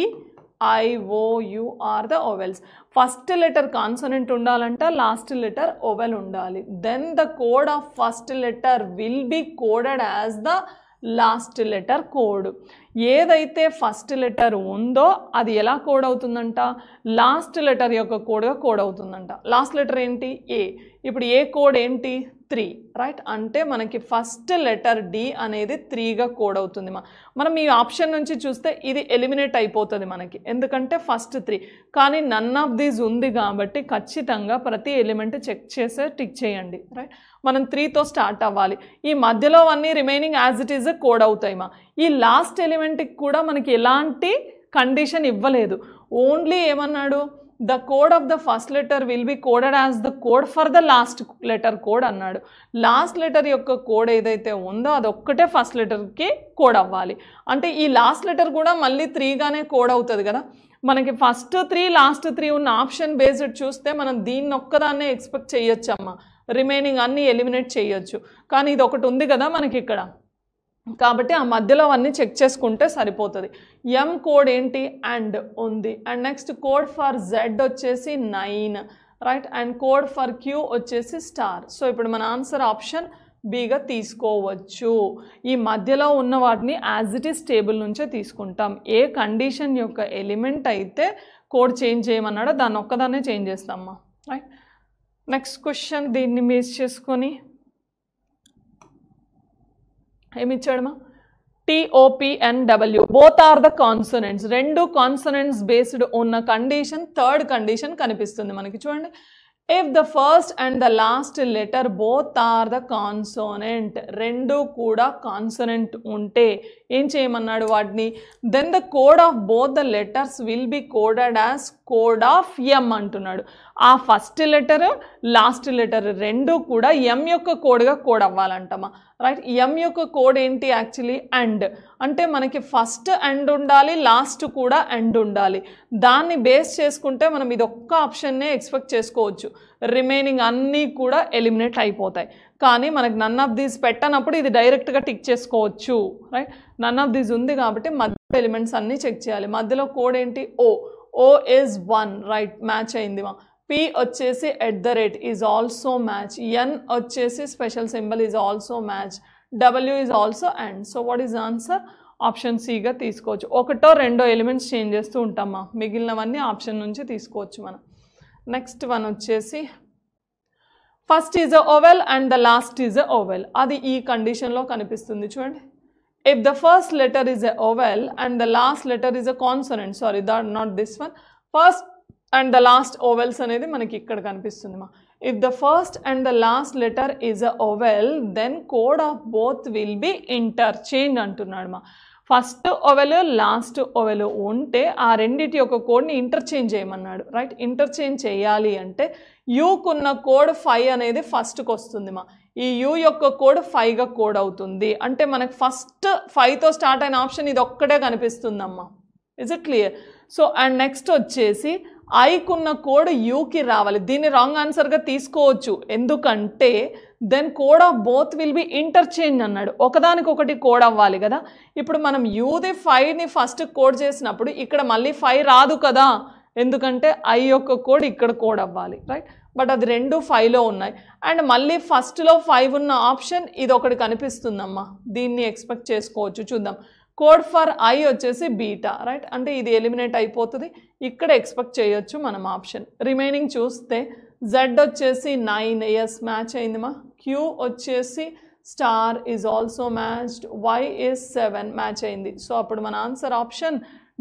I, O, U are the ovels. First letter consonant undalanta, last letter oval undali. Then the code of first letter will be coded as the last letter code. ఏదైతే first letter ఉందో అది ఎలా code అవుతుందంట? Last letter యొక్క కోడ్గా code అవుతుందంట. Last letter ఏంటి? ఏ. ఇప్పుడు ఏ code ఏంటి? 3, రైట్? అంటే మనకి ఫస్ట్ లెటర్ డి అనేది 3గా కోడ్ అవుతుంది. మనం ఈ ఆప్షన్ నుంచి చూస్తే ఇది ఎలిమినేట్ అయిపోతుంది మనకి, ఎందుకంటే ఫస్ట్ 3. కానీ నన్ ఆఫ్ దీస్ ఉంది కాబట్టి ఖచ్చితంగా ప్రతి ఎలిమెంట్ చెక్ చేసే టిక్ చేయండి, రైట్? మనం 3తో స్టార్ట్ అవ్వాలి. ఈ మధ్యలో అన్నీ remaining as it is code అవుతాయి. ఈ లాస్ట్ ఎలిమెంట్కి కూడా మనకి ఎలాంటి కండిషన్ ఇవ్వలేదు. ఓన్లీ ఏమన్నాడు? The code of the first letter will be coded as the code for the last letter code అన్నాడు. లాస్ట్ లెటర్ యొక్క కోడ్ ఏదైతే ఉందో అదొక్కటే ఫస్ట్ లెటర్కి కోడ్ అవ్వాలి. అంటే ఈ లాస్ట్ లెటర్ కూడా మళ్ళీ 3గానే కోడ్ అవుతుంది కదా. మనకి ఫస్ట్ 3 లాస్ట్ 3 ఉన్న ఆప్షన్ బేస్డ్ చూస్తే మనం దీన్ని ఒక్కదాన్నే ఎక్స్పెక్ట్ చేయొచ్చమ్మా, రిమైనింగ్ అన్నీ ఎలిమినేట్ చేయొచ్చు. కానీ ఇది ఒకటి ఉంది కదా మనకి ఇక్కడ, కాబట్టి ఆ మధ్యలో అన్నీ చెక్ చేసుకుంటే సరిపోతుంది. ఎం కోడ్ ఏంటి? అండ్ ఉంది. And next code for Z వచ్చేసి 9, right? And code for queue వచ్చేసి స్టార్. సో ఇప్పుడు మన ఆన్సర్ ఆప్షన్ బిగా తీసుకోవచ్చు. ఈ మధ్యలో ఉన్న వాటిని యాజ్ ఇట్ ఈస్ టేబుల్ నుంచే తీసుకుంటాం. ఏ కండిషన్ యొక్క ఎలిమెంట్ అయితే కోడ్ చేంజ్ చేయమన్నాడో దాన్ని ఒక్కదాన్నే చేంజ్ చేస్తామమ్మా, రైట్? నెక్స్ట్ క్వశ్చన్ దీన్ని బేస్ చేసుకొని ఏమిచ్చాడమ్మా? TOPNW both are the consonants. 2 consonants based ఉన్న కండిషన్ థర్డ్ కండిషన్ కనిపిస్తుంది మనకి. చూడండి, if the first and the last letter both are the consonant, 2 కూడా కాన్సోనెంట్ ఉంటే ఏం చేయమన్నాడు వాటిని? Then the code of both the letters will be coded as code of ఎం అంటున్నాడు. ఆ ఫస్ట్ లెటర్ లాస్ట్ లెటర్ 2 కూడా ఎం యొక్క కోడ్గా కోడ్ అవ్వాలంటమ్మా, రైట్? ఎం యొక్క కోడ్ ఏంటి? Actually and. అంటే మనకి ఫస్ట్ అండ్ ఉండాలి, లాస్ట్ కూడా అండ్ ఉండాలి. దాన్ని బేస్ చేసుకుంటే మనం ఇది ఒక్క ఆప్షన్నే ఎక్స్పెక్ట్ చేసుకోవచ్చు, రిమైనింగ్ అన్నీ కూడా ఎలిమినేట్ అయిపోతాయి. కానీ మనకి నన్ ఆఫ్ దీస్ పెట్టనప్పుడు ఇది డైరెక్ట్గా టిక్ చేసుకోవచ్చు, రైట్? నన్ ఆఫ్ దీస్ ఉంది కాబట్టి మధ్య ఎలిమెంట్స్ అన్నీ చెక్ చేయాలి. మధ్యలో కోడ్ ఏంటి? O. O is 1, right? Match అయింది. P వచ్చేసి @ ఈజ్ ఆల్సో మ్యాచ్. N వచ్చేసి special symbol is also match. W is also and. So what is answer? Option సిగా తీసుకోవచ్చు. 1 or 2 ఎలిమెంట్స్ చేంజ్ చేస్తూ ఉంటామా, మిగిలినవన్నీ ఆప్షన్ నుంచి తీసుకోవచ్చు మనం. నెక్స్ట్ వన్ వచ్చేసి first is a vowel and the last is a vowel. అది ఈ కండిషన్లో కనిపిస్తుంది చూడండి. If the first letter is a vowel and the last letter is a consonant, sorry not this one, first and the last vowels అనేది మనకి ఇక్కడ కనిపిస్తుంది మా. If the first and the last letter is a vowel then code of both will be interchange అంటున్నాడు మా. First oval last oval ఉంటే ఆ రెండింటి యొక్క కోడ్ని ఇంటర్చేంజ్ చేయమన్నాడు, రైట్? ఇంటర్చేంజ్ చేయాలి అంటే యూకున్న కోడ్ 5 అనేది ఫస్ట్కి వస్తుంది మా. ఈ యూ యొక్క కోడ్ 5గా కోడ్ అవుతుంది. అంటే మనకు ఫస్ట్ 5తో స్టార్ట్ అయిన ఆప్షన్ ఇది ఒక్కటే కనిపిస్తుందమ్మా. Is it clear? So and next వచ్చేసి ఐకున్న కోడ్ యూకి రావాలి. దీన్ని రాంగ్ ఆన్సర్గా తీసుకోవచ్చు, ఎందుకంటే then code of both will be interchange అన్నాడు. ఒకదానికొకటి కోడ్ అవ్వాలి కదా. ఇప్పుడు మనం యూది 5ని ఫస్ట్ కోడ్ చేసినప్పుడు ఇక్కడ మళ్ళీ 5 రాదు కదా, ఎందుకంటే ఐ యొక్క కోడ్ ఇక్కడ కోడ్ అవ్వాలి, రైట్. బట్ అది రెండు 5లో ఉన్నాయి. అండ్ మళ్ళీ ఫస్ట్లో 5 ఉన్న ఆప్షన్ ఇది ఒకటి కనిపిస్తుందమ్మా, దీన్ని ఎక్స్పెక్ట్ చేసుకోవచ్చు. చూద్దాం. కోడ్ ఫర్ ఐ వచ్చేసి బీటా, రైట్. అంటే ఇది ఎలిమినేట్ అయిపోతుంది, ఇక్కడ ఎక్స్పెక్ట్ చేయొచ్చు మనం ఆప్షన్. రిమైనింగ్ చూస్తే జెడ్ వచ్చేసి 9, ఎస్ మ్యాచ్ అయిందిమా. క్యూ వచ్చేసి star is also matched, Y is 7 match అయింది. సో అప్పుడు మన ఆన్సర్ ఆప్షన్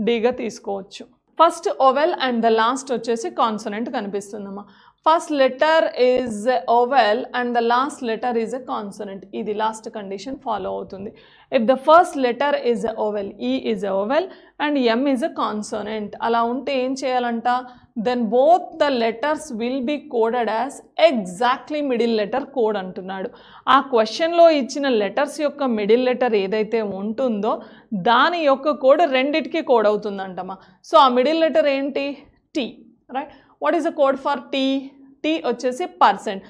డీగా తీసుకోవచ్చు. First vowel and the last వచ్చేసి కాన్సనెంట్ కనిపిస్తుందమ్మా. First letter is vowel and the last letter is a consonant. ఇది లాస్ట్ కండిషన్ ఫాలో అవుతుంది. If the first letter is a vowel, E is a vowel and M is a consonant, అలా ఉంటే ఏం చేయాలంట, then both the letters will be coded as exactly middle letter code అంటున్నాడు. ఆ క్వశ్చన్లో ఇచ్చిన letters యొక్క మిడిల్ లెటర్ ఏదైతే ఉంటుందో దాని యొక్క కోడ్ రెండిటికి కోడ్ అవుతుందంటమ్మా. సో ఆ మిడిల్ లెటర్ ఏంటి, T, right. What is the code for T? T వచ్చేసి పర్సెంట్.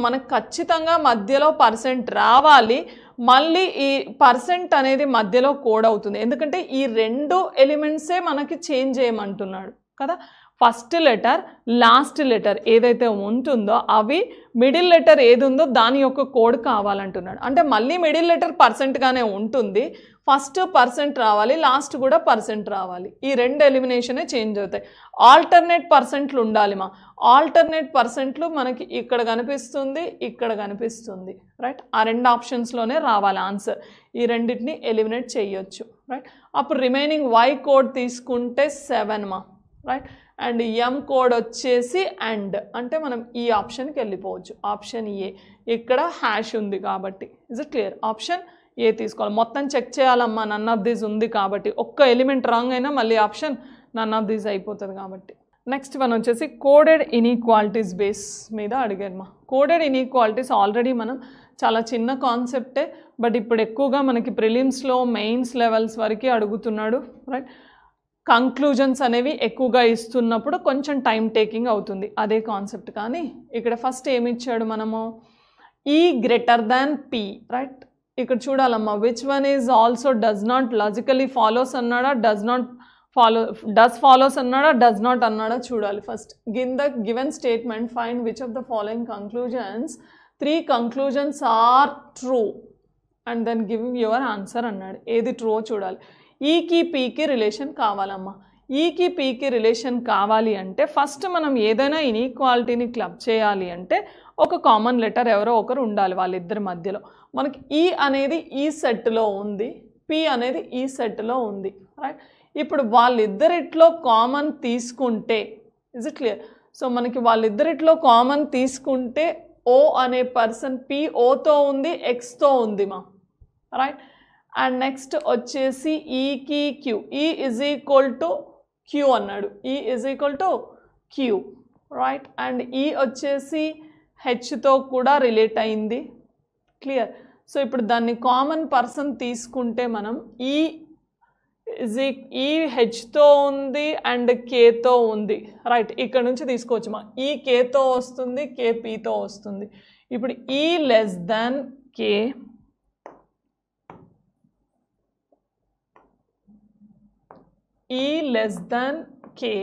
మనకు ఖచ్చితంగా మధ్యలో పర్సెంట్ రావాలి, మళ్ళీ ఈ పర్సెంట్ అనేది మధ్యలో కోడ్ అవుతుంది, ఎందుకంటే ఈ రెండు ఎలిమెంట్సే మనకి చేంజ్ చేయమంటున్నాడు కదా. ఫస్ట్ లెటర్ లాస్ట్ లెటర్ ఏదైతే ఉంటుందో అవి మిడిల్ లెటర్ ఏది ఉందో దాని యొక్క కోడ్ కావాలంటున్నాడు. అంటే మళ్ళీ మిడిల్ లెటర్ పర్సెంట్గానే ఉంటుంది, ఫస్ట్ పర్సెంట్ రావాలి, లాస్ట్ కూడా పర్సెంట్ రావాలి. ఈ రెండు ఎలిమినేషనే చేంజ్ అవుతాయి. ఆల్టర్నేట్ పర్సెంట్లు ఉండాలి మా. ఆల్టర్నేట్ పర్సెంట్లు మనకి ఇక్కడ కనిపిస్తుంది, ఇక్కడ కనిపిస్తుంది, రైట్. ఆ రెండు ఆప్షన్స్లోనే రావాలి ఆన్సర్. ఈ రెండింటిని ఎలిమినేట్ చేయొచ్చు, రైట్. అప్పుడు రిమైనింగ్ వై కోడ్ తీసుకుంటే 7 మా, రైట్. అండ్ ఎం కోడ్ వచ్చేసి అండ్, అంటే మనం ఈ ఆప్షన్కి వెళ్ళిపోవచ్చు. ఆప్షన్ ఏ, ఇక్కడ హ్యాష్ ఉంది కాబట్టి. Is it clear? Option A తీసుకోవాలి. మొత్తం చెక్ చేయాలమ్మా, నన్ ఆఫ్ దీస్ ఉంది కాబట్టి. ఒక్క ఎలిమెంట్ రాంగ్ అయినా మళ్ళీ ఆప్షన్ నన్ ఆఫ్ దీస్ అయిపోతుంది కాబట్టి. నెక్స్ట్ వన్ వచ్చేసి కోడెడ్ ఇన్ఈక్వాలిటీస్ బేస్ మీద అడిగారు మా. కోడెడ్ ఇన్ఈక్వాలిటీస్ ఆల్రెడీ మనం చాలా చిన్న కాన్సెప్టే, బట్ ఇప్పుడు ఎక్కువగా మనకి ప్రిలిమ్స్లో మెయిన్స్ లెవెల్స్ వరకు అడుగుతున్నాడు, రైట్. కంక్లూజన్స్ అనేవి ఎక్కువగా ఇస్తున్నప్పుడు కొంచెం టైం టేకింగ్ అవుతుంది, అదే కాన్సెప్ట్. కానీ ఇక్కడ ఫస్ట్ ఏమి ఇచ్చాడు మనము, ఈ గ్రేటర్ దాన్ పి, రైట్. ఇక్కడ చూడాలమ్మా, which one is also does not logically follows అన్నాడా, డస్ ఫాలోస్ అన్నాడా, డస్ నాట్ అన్నాడా చూడాలి first. Given statement find which of the following conclusions 3 conclusions are true and then give your answer అన్నాడు. ఏది true చూడాలి. ఈకి పీకి రిలేషన్ కావాలమ్మా. ఈకి పీకి రిలేషన్ కావాలి అంటే ఫస్ట్ మనం ఏదైనా ఇన్ఈక్వాలిటీని క్లబ్ చేయాలి అంటే ఒక కామన్ లెటర్ ఎవరో ఒకరు ఉండాలి వాళ్ళిద్దరి మధ్యలో. మనకి ఈ అనేది ఈ సెట్లో ఉంది, పి అనేది ఈ సెట్లో ఉంది, రైట్. ఇప్పుడు వాళ్ళిద్దరిట్లో కామన్ తీసుకుంటే, ఇస్ ఇట్ క్లియర్? సో మనకి వాళ్ళిద్దరిట్లో కామన్ తీసుకుంటే ఓ అనే పర్సన్ పి ఓతో ఉంది, ఎక్స్తో ఉంది మా, రైట్. అండ్ నెక్స్ట్ వచ్చేసి ఈకి క్యూ, ఈ ఈజ్ ఈక్వల్ టు క్యూ అన్నాడు, E is equal to Q, right. And E వచ్చేసి హెచ్తో కూడా రిలేట్ అయింది, క్లియర్. సో ఇప్పుడు దాన్ని కామన్ పర్సన్ తీసుకుంటే మనం ఈ హెచ్తో ఉంది అండ్ కేతో ఉంది, రైట్. ఇక్కడ నుంచి తీసుకోవచ్చు మా. ఈ కేతో వస్తుంది, కే పీతో వస్తుంది. ఇప్పుడు ఈ లెస్ దాన్ కే, ఈ less than K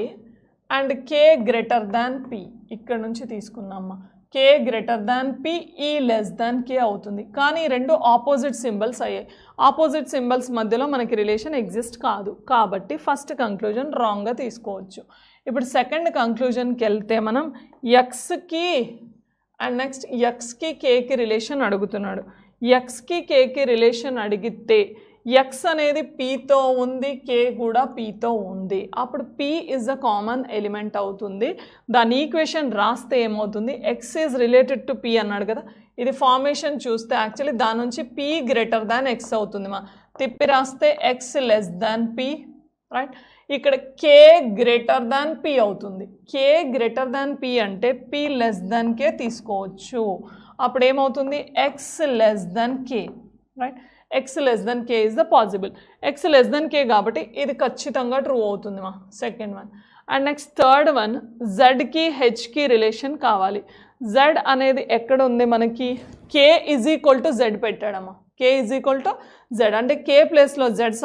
and K greater than P, ఇక్కడ నుంచి తీసుకున్నామ్మా. కే గ్రేటర్ దాన్ పి, ఈ లెస్ దాన్ కే అవుతుంది. కానీ రెండు ఆపోజిట్ సింబల్స్ అయ్యాయి. ఆపోజిట్ సింబల్స్ మధ్యలో మనకి రిలేషన్ ఎగ్జిస్ట్ కాదు కాబట్టి ఫస్ట్ కంక్లూజన్ రాంగ్గా తీసుకోవచ్చు. ఇప్పుడు సెకండ్ కంక్లూజన్కి వెళ్తే మనం ఎక్స్కి అండ్ నెక్స్ట్ ఎక్స్కి కేకి రిలేషన్ అడుగుతున్నాడు. ఎక్స్కి కేకి రిలేషన్ అడిగితే ఎక్స్ అనేది పీతో ఉంది, కే కూడా పీతో ఉంది. అప్పుడు P is a common element అవుతుంది. దాని ఈక్వేషన్ రాస్తే ఏమవుతుంది, X is related to P అన్నాడు కదా. ఇది ఫార్మేషన్ చూస్తే యాక్చువల్లీ దాని నుంచి పీ గ్రేటర్ దాన్ ఎక్స్ అవుతుంది మా. తిప్పి రాస్తే X less than P, right. ఇక్కడ కే గ్రేటర్ దాన్ పీ అవుతుంది. కే గ్రేటర్ దాన్ పీ అంటే పీ లెస్ దాన్ కే తీసుకోవచ్చు. అప్పుడు ఏమవుతుంది, X less than K, right. X less than K is the possible. X less than K కాబట్టి ఇది ఖచ్చితంగా true అవుతుంది మా, second one. And next third one జెడ్కి హెచ్కి రిలేషన్ కావాలి. జెడ్ అనేది ఎక్కడ ఉంది మనకి, K is equal to Z పెట్టాడమ్మా. K is equal to Z అంటే కే ప్లేస్లో జెడ్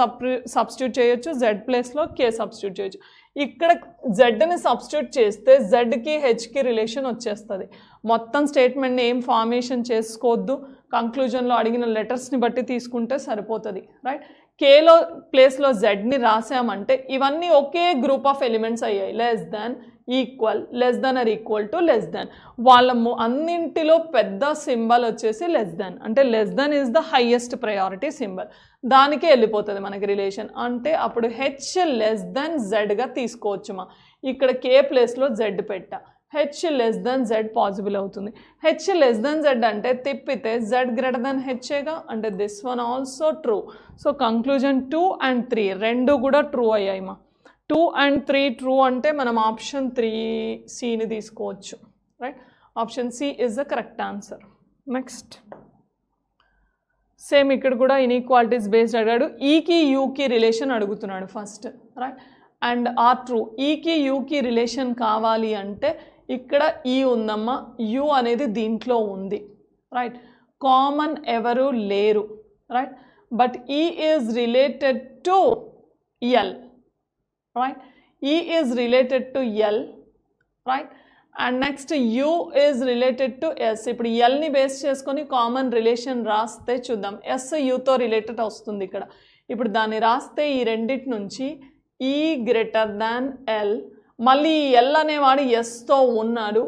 సబ్స్టిట్యూట్ చేయొచ్చు, జెడ్ ప్లేస్లో కే సబ్స్టిట్యూట్ చేయొచ్చు. ఇక్కడ జెడ్ని సబ్స్టిట్యూట్ చేస్తే జెడ్కి హెచ్కి రిలేషన్ వచ్చేస్తుంది. మొత్తం స్టేట్మెంట్ని ఏం ఫార్మేషన్ చేసుకోవద్దు, కంక్లూజన్లో అడిగిన లెటర్స్ని బట్టి తీసుకుంటే సరిపోతుంది, రైట్. కేలో ప్లేస్లో జెడ్ని రాసామంటే ఇవన్నీ ఒకే గ్రూప్ ఆఫ్ ఎలిమెంట్స్ అయ్యాయి. Less than, equal, less than or equal to, less than. వాళ్ళ అన్నింటిలో పెద్ద సింబల్ వచ్చేసి లెస్ దాన్. అంటే less than is the highest priority symbol. దానికే వెళ్ళిపోతుంది మనకి రిలేషన్. అంటే అప్పుడు హెచ్ లెస్ దాన్ జెడ్గా తీసుకోవచ్చు మా. ఇక్కడ కే ప్లేస్లో జెడ్ పెట్టా, H less than Z possible అవుతుంది. హెచ్ లెస్ దాన్ జెడ్ అంటే తిప్పితే జెడ్ గ్రేటర్ దాన్ హెచ్ఏగా, అంటే this one also true. So conclusion 2 and 3 రెండు కూడా ట్రూ అయ్యాయి మా. 2 and 3 ట్రూ అంటే మనం ఆప్షన్ 3సిని తీసుకోవచ్చు, right. Option C is the correct answer. Next same ఇక్కడ కూడా ఇన్ఈక్వాలిటీస్ బేస్డ్ అడిగాడు. ఈకి యూకి రిలేషన్ అడుగుతున్నాడు first, right. And are true. ఈకి యూకి రిలేషన్ కావాలి అంటే ఇక్కడ ఈ ఉందమ్మా, యూ అనేది దీంట్లో ఉంది, రైట్. కామన్ ఎవరు లేరు, right. But E is related to L, right. E is related to L, right. And next U is related to S. ఇప్పుడు ఎల్ని బేస్ చేసుకొని కామన్ రిలేషన్ రాస్తే చూద్దాం. ఎస్ యూతో రిలేటెడ్ వస్తుంది ఇక్కడ. ఇప్పుడు దాన్ని రాస్తే ఈ రెండిటి నుంచి ఈ గ్రేటర్ దాన్ ఎల్, మళ్ళీ ఎల్ అనేవాడు ఎస్తో ఉన్నాడు,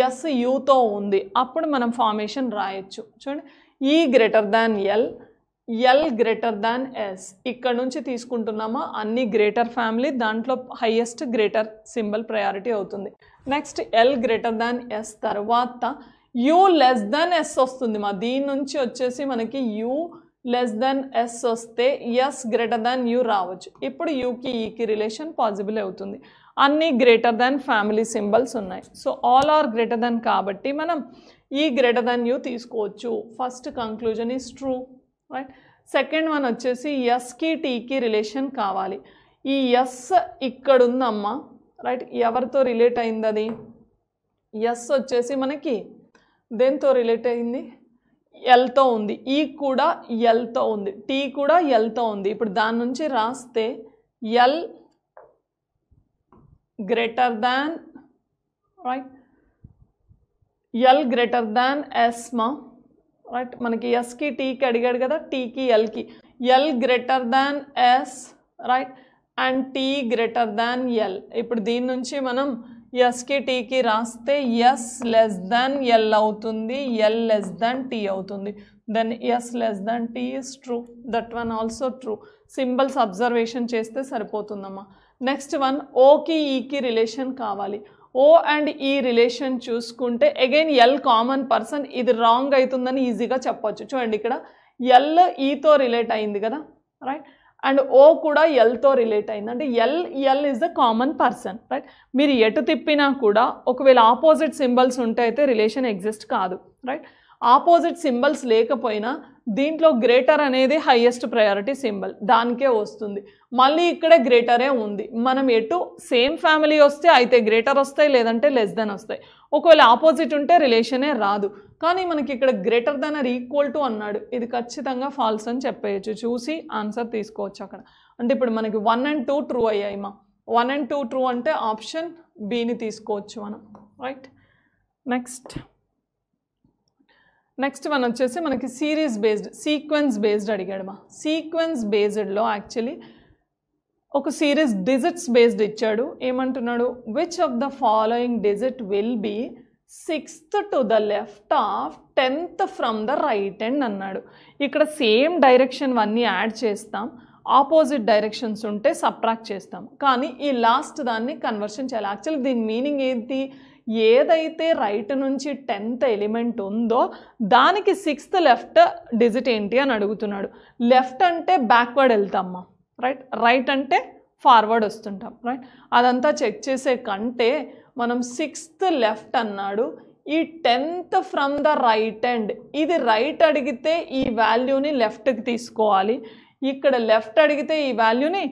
ఎస్ యూతో ఉంది, అప్పుడు మనం ఫార్మేషన్ రాయొచ్చు. చూడండి, E greater than L, L greater than S. ఇక్కడ నుంచి తీసుకుంటున్నామా అన్ని గ్రేటర్ ఫ్యామిలీ, దాంట్లో హైయెస్ట్ గ్రేటర్ సింబల్ ప్రయారిటీ అవుతుంది. Next L greater than S తర్వాత యూ లెస్ దాన్ ఎస్ వస్తుంది మా. దీని నుంచి వచ్చేసి మనకి యూ లెస్ దాన్ ఎస్ వస్తే ఎస్ గ్రేటర్ దాన్ యూ రావచ్చు. ఇప్పుడు యూకి ఈకి రిలేషన్ పాసిబుల్ అవుతుంది. అన్ని గ్రేటర్ దాన్ ఫ్యామిలీ సింబల్స్ ఉన్నాయి. So all are greater than కాబట్టి మనం ఈ గ్రేటర్ దాన్ యూ తీసుకోవచ్చు. First conclusion is true, right. Second one వచ్చేసి ఎస్కి టీకి రిలేషన్ కావాలి. ఈ ఎస్ ఇక్కడ ఉందమ్మా, రైట్. ఎవరితో రిలేట్ అయింది అది? ఎస్ వచ్చేసి మనకి దేంతో రిలేట్ అయింది? ఎల్తో ఉంది. ఈ కూడా ఎల్తో ఉంది, టీ కూడా ఎల్తో ఉంది. ఇప్పుడు దాని నుంచి రాస్తే L greater than, right, L greater than S మా, రైట్. మనకి ఎస్కి టీకి అడిగాడు కదా, టీకి ఎల్కి. L greater than S, right, and T greater than L. ఇప్పుడు దీని నుంచి మనం ఎస్కి టీకి రాస్తే ఎస్ లెస్ దాన్ ఎల్ అవుతుంది, ఎల్ లెస్ దాన్ టీ అవుతుంది. Then S less than T is true. That one also true. Symbols observation చేస్తే సరిపోతుందమ్మా. నెక్స్ట్ వన్ ఓకి ఈకి రిలేషన్ కావాలి. ఓ అండ్ ఈ రిలేషన్ చూసుకుంటే అగైన్ ఎల్ కామన్ పర్సన్, ఇది రాంగ్ అవుతుందని ఈజీగా చెప్పొచ్చు. చూడండి, ఇక్కడ ఎల్ ఈతో రిలేట్ అయింది కదా, రైట్. అండ్ ఓ కూడా ఎల్తో రిలేట్ అయింది, అంటే L is the common person, right. మీరు ఎటు తిప్పినా కూడా ఒకవేళ ఆపోజిట్ సింబల్స్ ఉంటే అయితే రిలేషన్ ఎగ్జిస్ట్ కాదు, రైట్. ఆపోజిట్ సింబల్స్ లేకపోయినా దీంట్లో గ్రేటర్ అనేది హైయెస్ట్ ప్రయారిటీ సింబల్, దానికే వస్తుంది. మళ్ళీ ఇక్కడ గ్రేటరే ఉంది. మనం ఎటు సేమ్ ఫ్యామిలీ వస్తే అయితే గ్రేటర్ వస్తాయి, లేదంటే లెస్ దెన్ వస్తాయి. ఒకవేళ ఆపోజిట్ ఉంటే రిలేషనే రాదు. కానీ మనకి ఇక్కడ greater than or equal to అన్నాడు, ఇది ఖచ్చితంగా ఫాల్స్ అని చెప్పేయచ్చు. చూసి ఆన్సర్ తీసుకోవచ్చు అక్కడ. అంటే ఇప్పుడు మనకి 1 and 2 ట్రూ అయ్యాయి మా. 1 and 2 ట్రూ అంటే ఆప్షన్ బిని తీసుకోవచ్చు మనం, రైట్. నెక్స్ట్ వన్ వచ్చేసి మనకి సిరీస్ బేస్డ్, సీక్వెన్స్ బేస్డ్ అడిగాడు మా. సీక్వెన్స్ బేస్డ్లో యాక్చువల్లీ ఒక సిరీస్ డిజిట్స్ బేస్డ్ ఇచ్చాడు. ఏమంటున్నాడు? Which of the following digit will be 6th to the left of 10th from the right end అన్నాడు. ఇక్కడ సేమ్ డైరెక్షన్ అన్నీ యాడ్ చేస్తాం, ఆపోజిట్ డైరెక్షన్స్ ఉంటే సబ్ట్రాక్ట్ చేస్తాం. కానీ ఈ లాస్ట్ దాన్ని కన్వర్షన్ చేయాలి. యాక్చువల్లీ దీని మీనింగ్ ఏంటి? ఏదైతే రైట్ నుంచి 10th ఎలిమెంట్ ఉందో దానికి 6th లెఫ్ట్ డిజిట్ ఏంటి అని అడుగుతున్నాడు. లెఫ్ట్ అంటే బ్యాక్వర్డ్ వెళ్తామ్మా, రైట్. రైట్ అంటే ఫార్వర్డ్ వస్తుంటాం, రైట్. అదంతా చెక్ చేసే కంటే మనం 6th లెఫ్ట్ అన్నాడు. ఈ 10th from the right end, ఇది రైట్ అడిగితే ఈ వాల్యూని లెఫ్ట్కి తీసుకోవాలి, ఇక్కడ లెఫ్ట్ అడిగితే ఈ వాల్యూని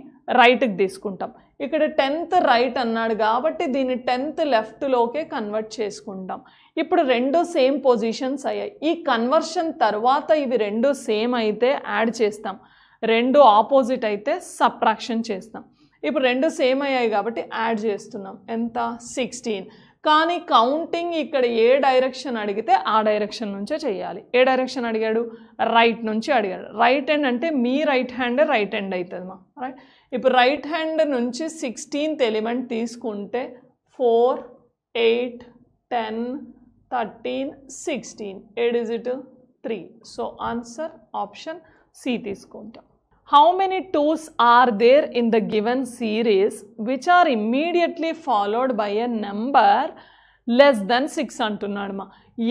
రైట్కి తీసుకుంటాం. ఇక్కడ 10th రైట్ అన్నాడు కాబట్టి దీన్ని 10th లెఫ్ట్లోకే కన్వర్ట్ చేసుకుంటాం. ఇప్పుడు రెండు సేమ్ పొజిషన్స్ అయ్యాయి. ఈ కన్వర్షన్ తర్వాత ఇవి రెండు సేమ్ అయితే యాడ్ చేస్తాం, రెండు ఆపోజిట్ అయితే సబ్ట్రాక్షన్ చేస్తాం. ఇప్పుడు రెండు సేమ్ అయ్యాయి కాబట్టి యాడ్ చేస్తున్నాం. ఎంత? 16. కానీ కౌంటింగ్ ఇక్కడ ఏ డైరెక్షన్ అడిగితే ఆ డైరెక్షన్ నుంచే చేయాలి. ఏ డైరెక్షన్ అడిగాడు? రైట్ నుంచి అడిగాడు. రైట్ హ్యాండ్ అంటే మీ రైట్ హ్యాండ్ రైట్ హ్యాండ్ అవుతుంది మా రైట్. ఇప్పుడు రైట్ హ్యాండ్ నుంచి 16th ఎలిమెంట్ తీసుకుంటే 4, 8, 10, 13, 16. ఏ digit? 3. So answer option C తీసుకుంటాం. How many 2's are there in the given series which are immediately followed by a number less than 6 అంటున్నాడు మా.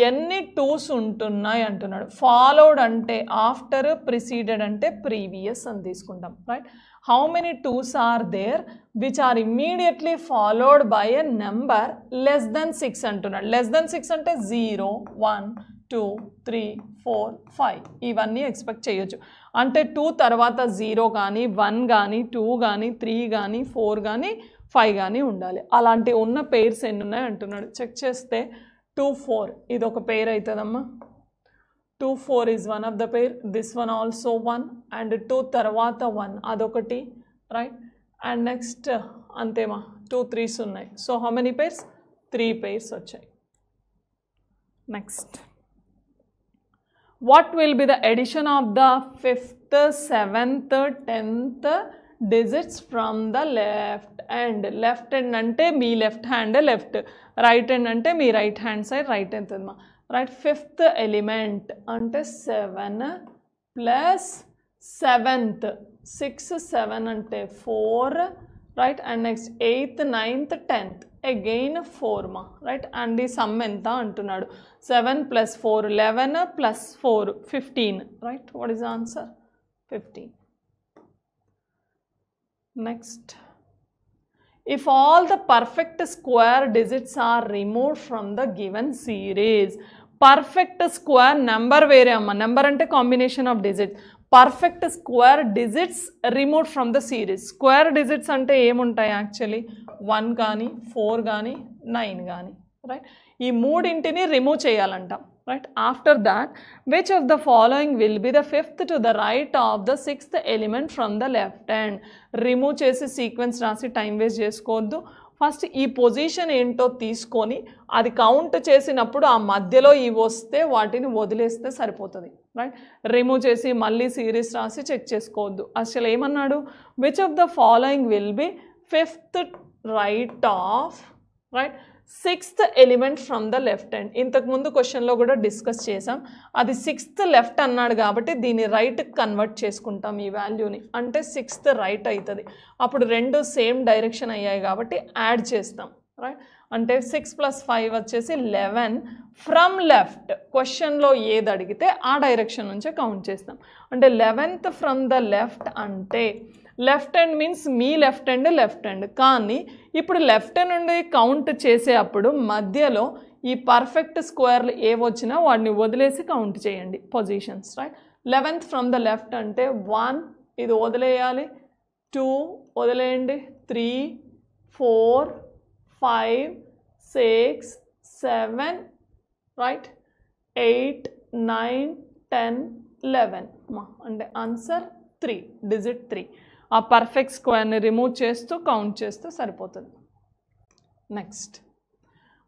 ఎన్ని 2's ఉంటున్నాయి అంటున్నాడు. ఫాలోడ్ అంటే ఆఫ్టర్, ప్రిసీడెడ్ అంటే ప్రీవియస్ అని తీసుకుంటాం right. How many 2's are there which are immediately followed by a number less than 6 అంటున్నాడు. లెస్ దెన్ 6 అంటే 0, 1, 2, 3, 4, 5 ఇవన్నీ ఎక్స్పెక్ట్ చేయొచ్చు. అంటే 2 తర్వాత 0 కానీ 1 కానీ 2 కానీ 3 కానీ 4 కానీ 5 కానీ ఉండాలి. అలాంటి ఉన్న పేర్స్ ఎన్ని ఉన్నాయి అంటున్నాడు. చెక్ చేస్తే 2, 4 ఇది ఒక పేర్ అవుతుందమ్మా. 2, 4 is one of the pair. This one also 1 and 2 తర్వాత 1 అదొకటి రైట్. అండ్ నెక్స్ట్ అంతేమా 2 3's ఉన్నాయి. So how many pairs? 3 pairs వచ్చాయి. Next, what will be the addition of the 5th, 7th, 10th digits from the left hand? Left hand అంటే మీ left hand left, right hand అంటే మీ right hand side right అవుతుందమ్మా right. 5th element అంటే 7 plus 7th 6, 7 అంటే 4 right. And next 8th, 9th, 10th again 4 మా right. And ఈ some ఎంత అంటున్నాడు? 7 + 4 11 + 4 15 right. What is answer? 15. Next, if all the perfect square digits are removed from the given series. Perfect square number వేరే అమ్మ, number అంటే combination of digits. Perfect square digits remove from the series. Square digits అంటే ఏముంటాయి actually? 1 కానీ 4 కానీ 9 కానీ right. ఈ మూడింటిని రిమూవ్ చేయాలంట right. After that which of the following will be the 5th to the right of the 6th element from the left hand. Remove చేసి sequence రాసి టైం వేస్ట్ చేసుకోవద్దు. ఫస్ట్ ఈ పొజిషన్ ఏంటో తీసుకొని అది కౌంట్ చేసినప్పుడు ఆ మధ్యలో ఇవి వస్తే వాటిని వదిలేస్తే సరిపోతుంది రైట్. రిమూవ్ చేసి మళ్ళీ సిరీస్ రాసి చెక్ చేసుకోవద్దు. అసలు ఏమన్నాడు? Which of the following will be 5th right of right 6th element from the left hand. ఇంతకుముందు క్వశ్చన్లో కూడా డిస్కస్ చేసాం. అది 6th లెఫ్ట్ అన్నాడు కాబట్టి దీన్ని రైట్కి కన్వర్ట్ చేసుకుంటాం ఈ వాల్యూని. అంటే 6th రైట్ అవుతుంది. అప్పుడు రెండు సేమ్ డైరెక్షన్ అయ్యాయి కాబట్టి యాడ్ చేస్తాం రైట్. అంటే 6 + 5 వచ్చేసి 11 ఫ్రమ్ లెఫ్ట్. క్వశ్చన్లో ఏది అడిగితే ఆ డైరెక్షన్ నుంచే కౌంట్ చేస్తాం. అంటే 11th ఫ్రమ్ ద లెఫ్ట్ అంటే లెఫ్ట్ హ్యాండ్ మీన్స్ మీ లెఫ్ట్ హ్యాండ్. కానీ ఇప్పుడు లెఫ్ట్ హ్యాండ్ నుండి కౌంట్ చేసే అప్పుడు మధ్యలో ఈ పర్ఫెక్ట్ స్క్వేర్లు ఏవొచ్చినా వాటిని వదిలేసి కౌంట్ చేయండి positions right. 11th from the left అంటే 1 ఇది వదిలేయాలి, 2 వదిలేయండి, 3, 4, 5, 6, 7 రైట్, 8, 9, 10, 11 అంటే ఆన్సర్ 3 డిజిట్ 3. ఆ పర్ఫెక్ట్ స్క్వేర్ని రిమూవ్ చేస్తూ కౌంట్ చేస్తూ సరిపోతుంది. Next,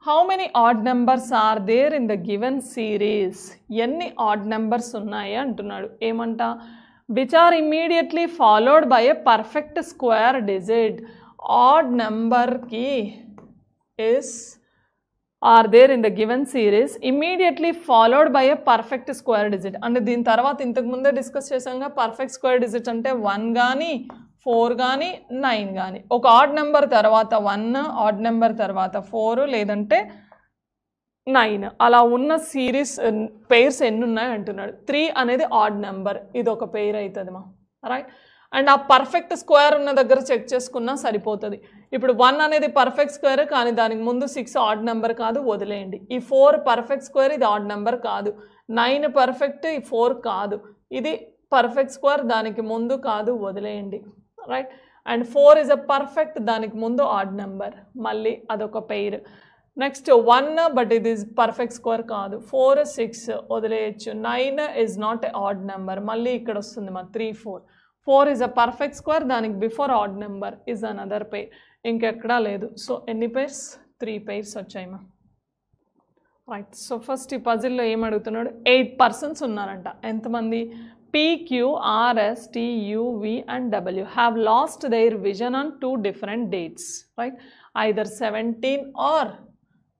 how many odd numbers are there in the given series? ఎన్ని ఆడ్ నెంబర్స్ ఉన్నాయి అంటున్నాడు. ఏమంట? Which are immediately followed by a perfect square digit. Odd నెంబర్కి is are there in the given series immediately followed by a perfect square digit. అంటే దీని తర్వాత ఇంతకుముందే డిస్కస్ చేసాంగా పర్ఫెక్ట్ స్క్వేర్ డిజిట్ అంటే 1 కానీ 4 కానీ 9 కానీ. ఒక ఆడ్ నెంబర్ తర్వాత 1, ఆడ్ నెంబర్ తర్వాత 4 లేదంటే 9 అలా ఉన్న సిరీస్ పెయిర్స్ ఎన్ని ఉన్నాయి అంటున్నాడు. 3 అనేది ఆడ్ నెంబర్, ఇది ఒక పెయిర్ అవుతుంది మా రైట్. అండ్ ఆ పర్ఫెక్ట్ స్క్వేర్ ఉన్న దగ్గర చెక్ చేసుకున్నా సరిపోతుంది. ఇప్పుడు 1 అనేది పర్ఫెక్ట్ స్క్వేర్ కానీ దానికి ముందు 6 ఆడ్ నెంబర్ కాదు, వదిలేయండి. ఈ 4 పర్ఫెక్ట్ స్క్వేర్, ఇది ఆడ్ నెంబర్ కాదు. 9 పర్ఫెక్ట్, ఈ 4 కాదు. ఇది పర్ఫెక్ట్ స్క్వేర్, దానికి ముందు కాదు, వదిలేయండి right. And 4 is a perfect, దానికి ముందు ఆడ్ నెంబర్, మళ్ళీ అదొక పెయిర్. నెక్స్ట్ 1 బట్ ఇది పర్ఫెక్ట్ స్క్వేర్ కాదు. 4 6 వదిలేయచ్చు. 9 is not a odd number, మళ్ళీ ఇక్కడ వస్తుంది మా 3 4. 4 ఈజ్ అ పర్ఫెక్ట్ స్క్వేర్, దానికి before odd number is another pair, ఇంకెక్కడా లేదు. సో ఎన్ని పెయిర్స్? 3 పెయిర్స్ వచ్చాయి మా. రైట్. సో ఫస్ట్ ఈ పజిల్లో ఏం అడుగుతున్నాడు? 8 పర్సన్స్ ఉన్నారంట. ఎంతమంది? PQRS TUV and W have lost their vision on 2 different dates, right? Either 17 or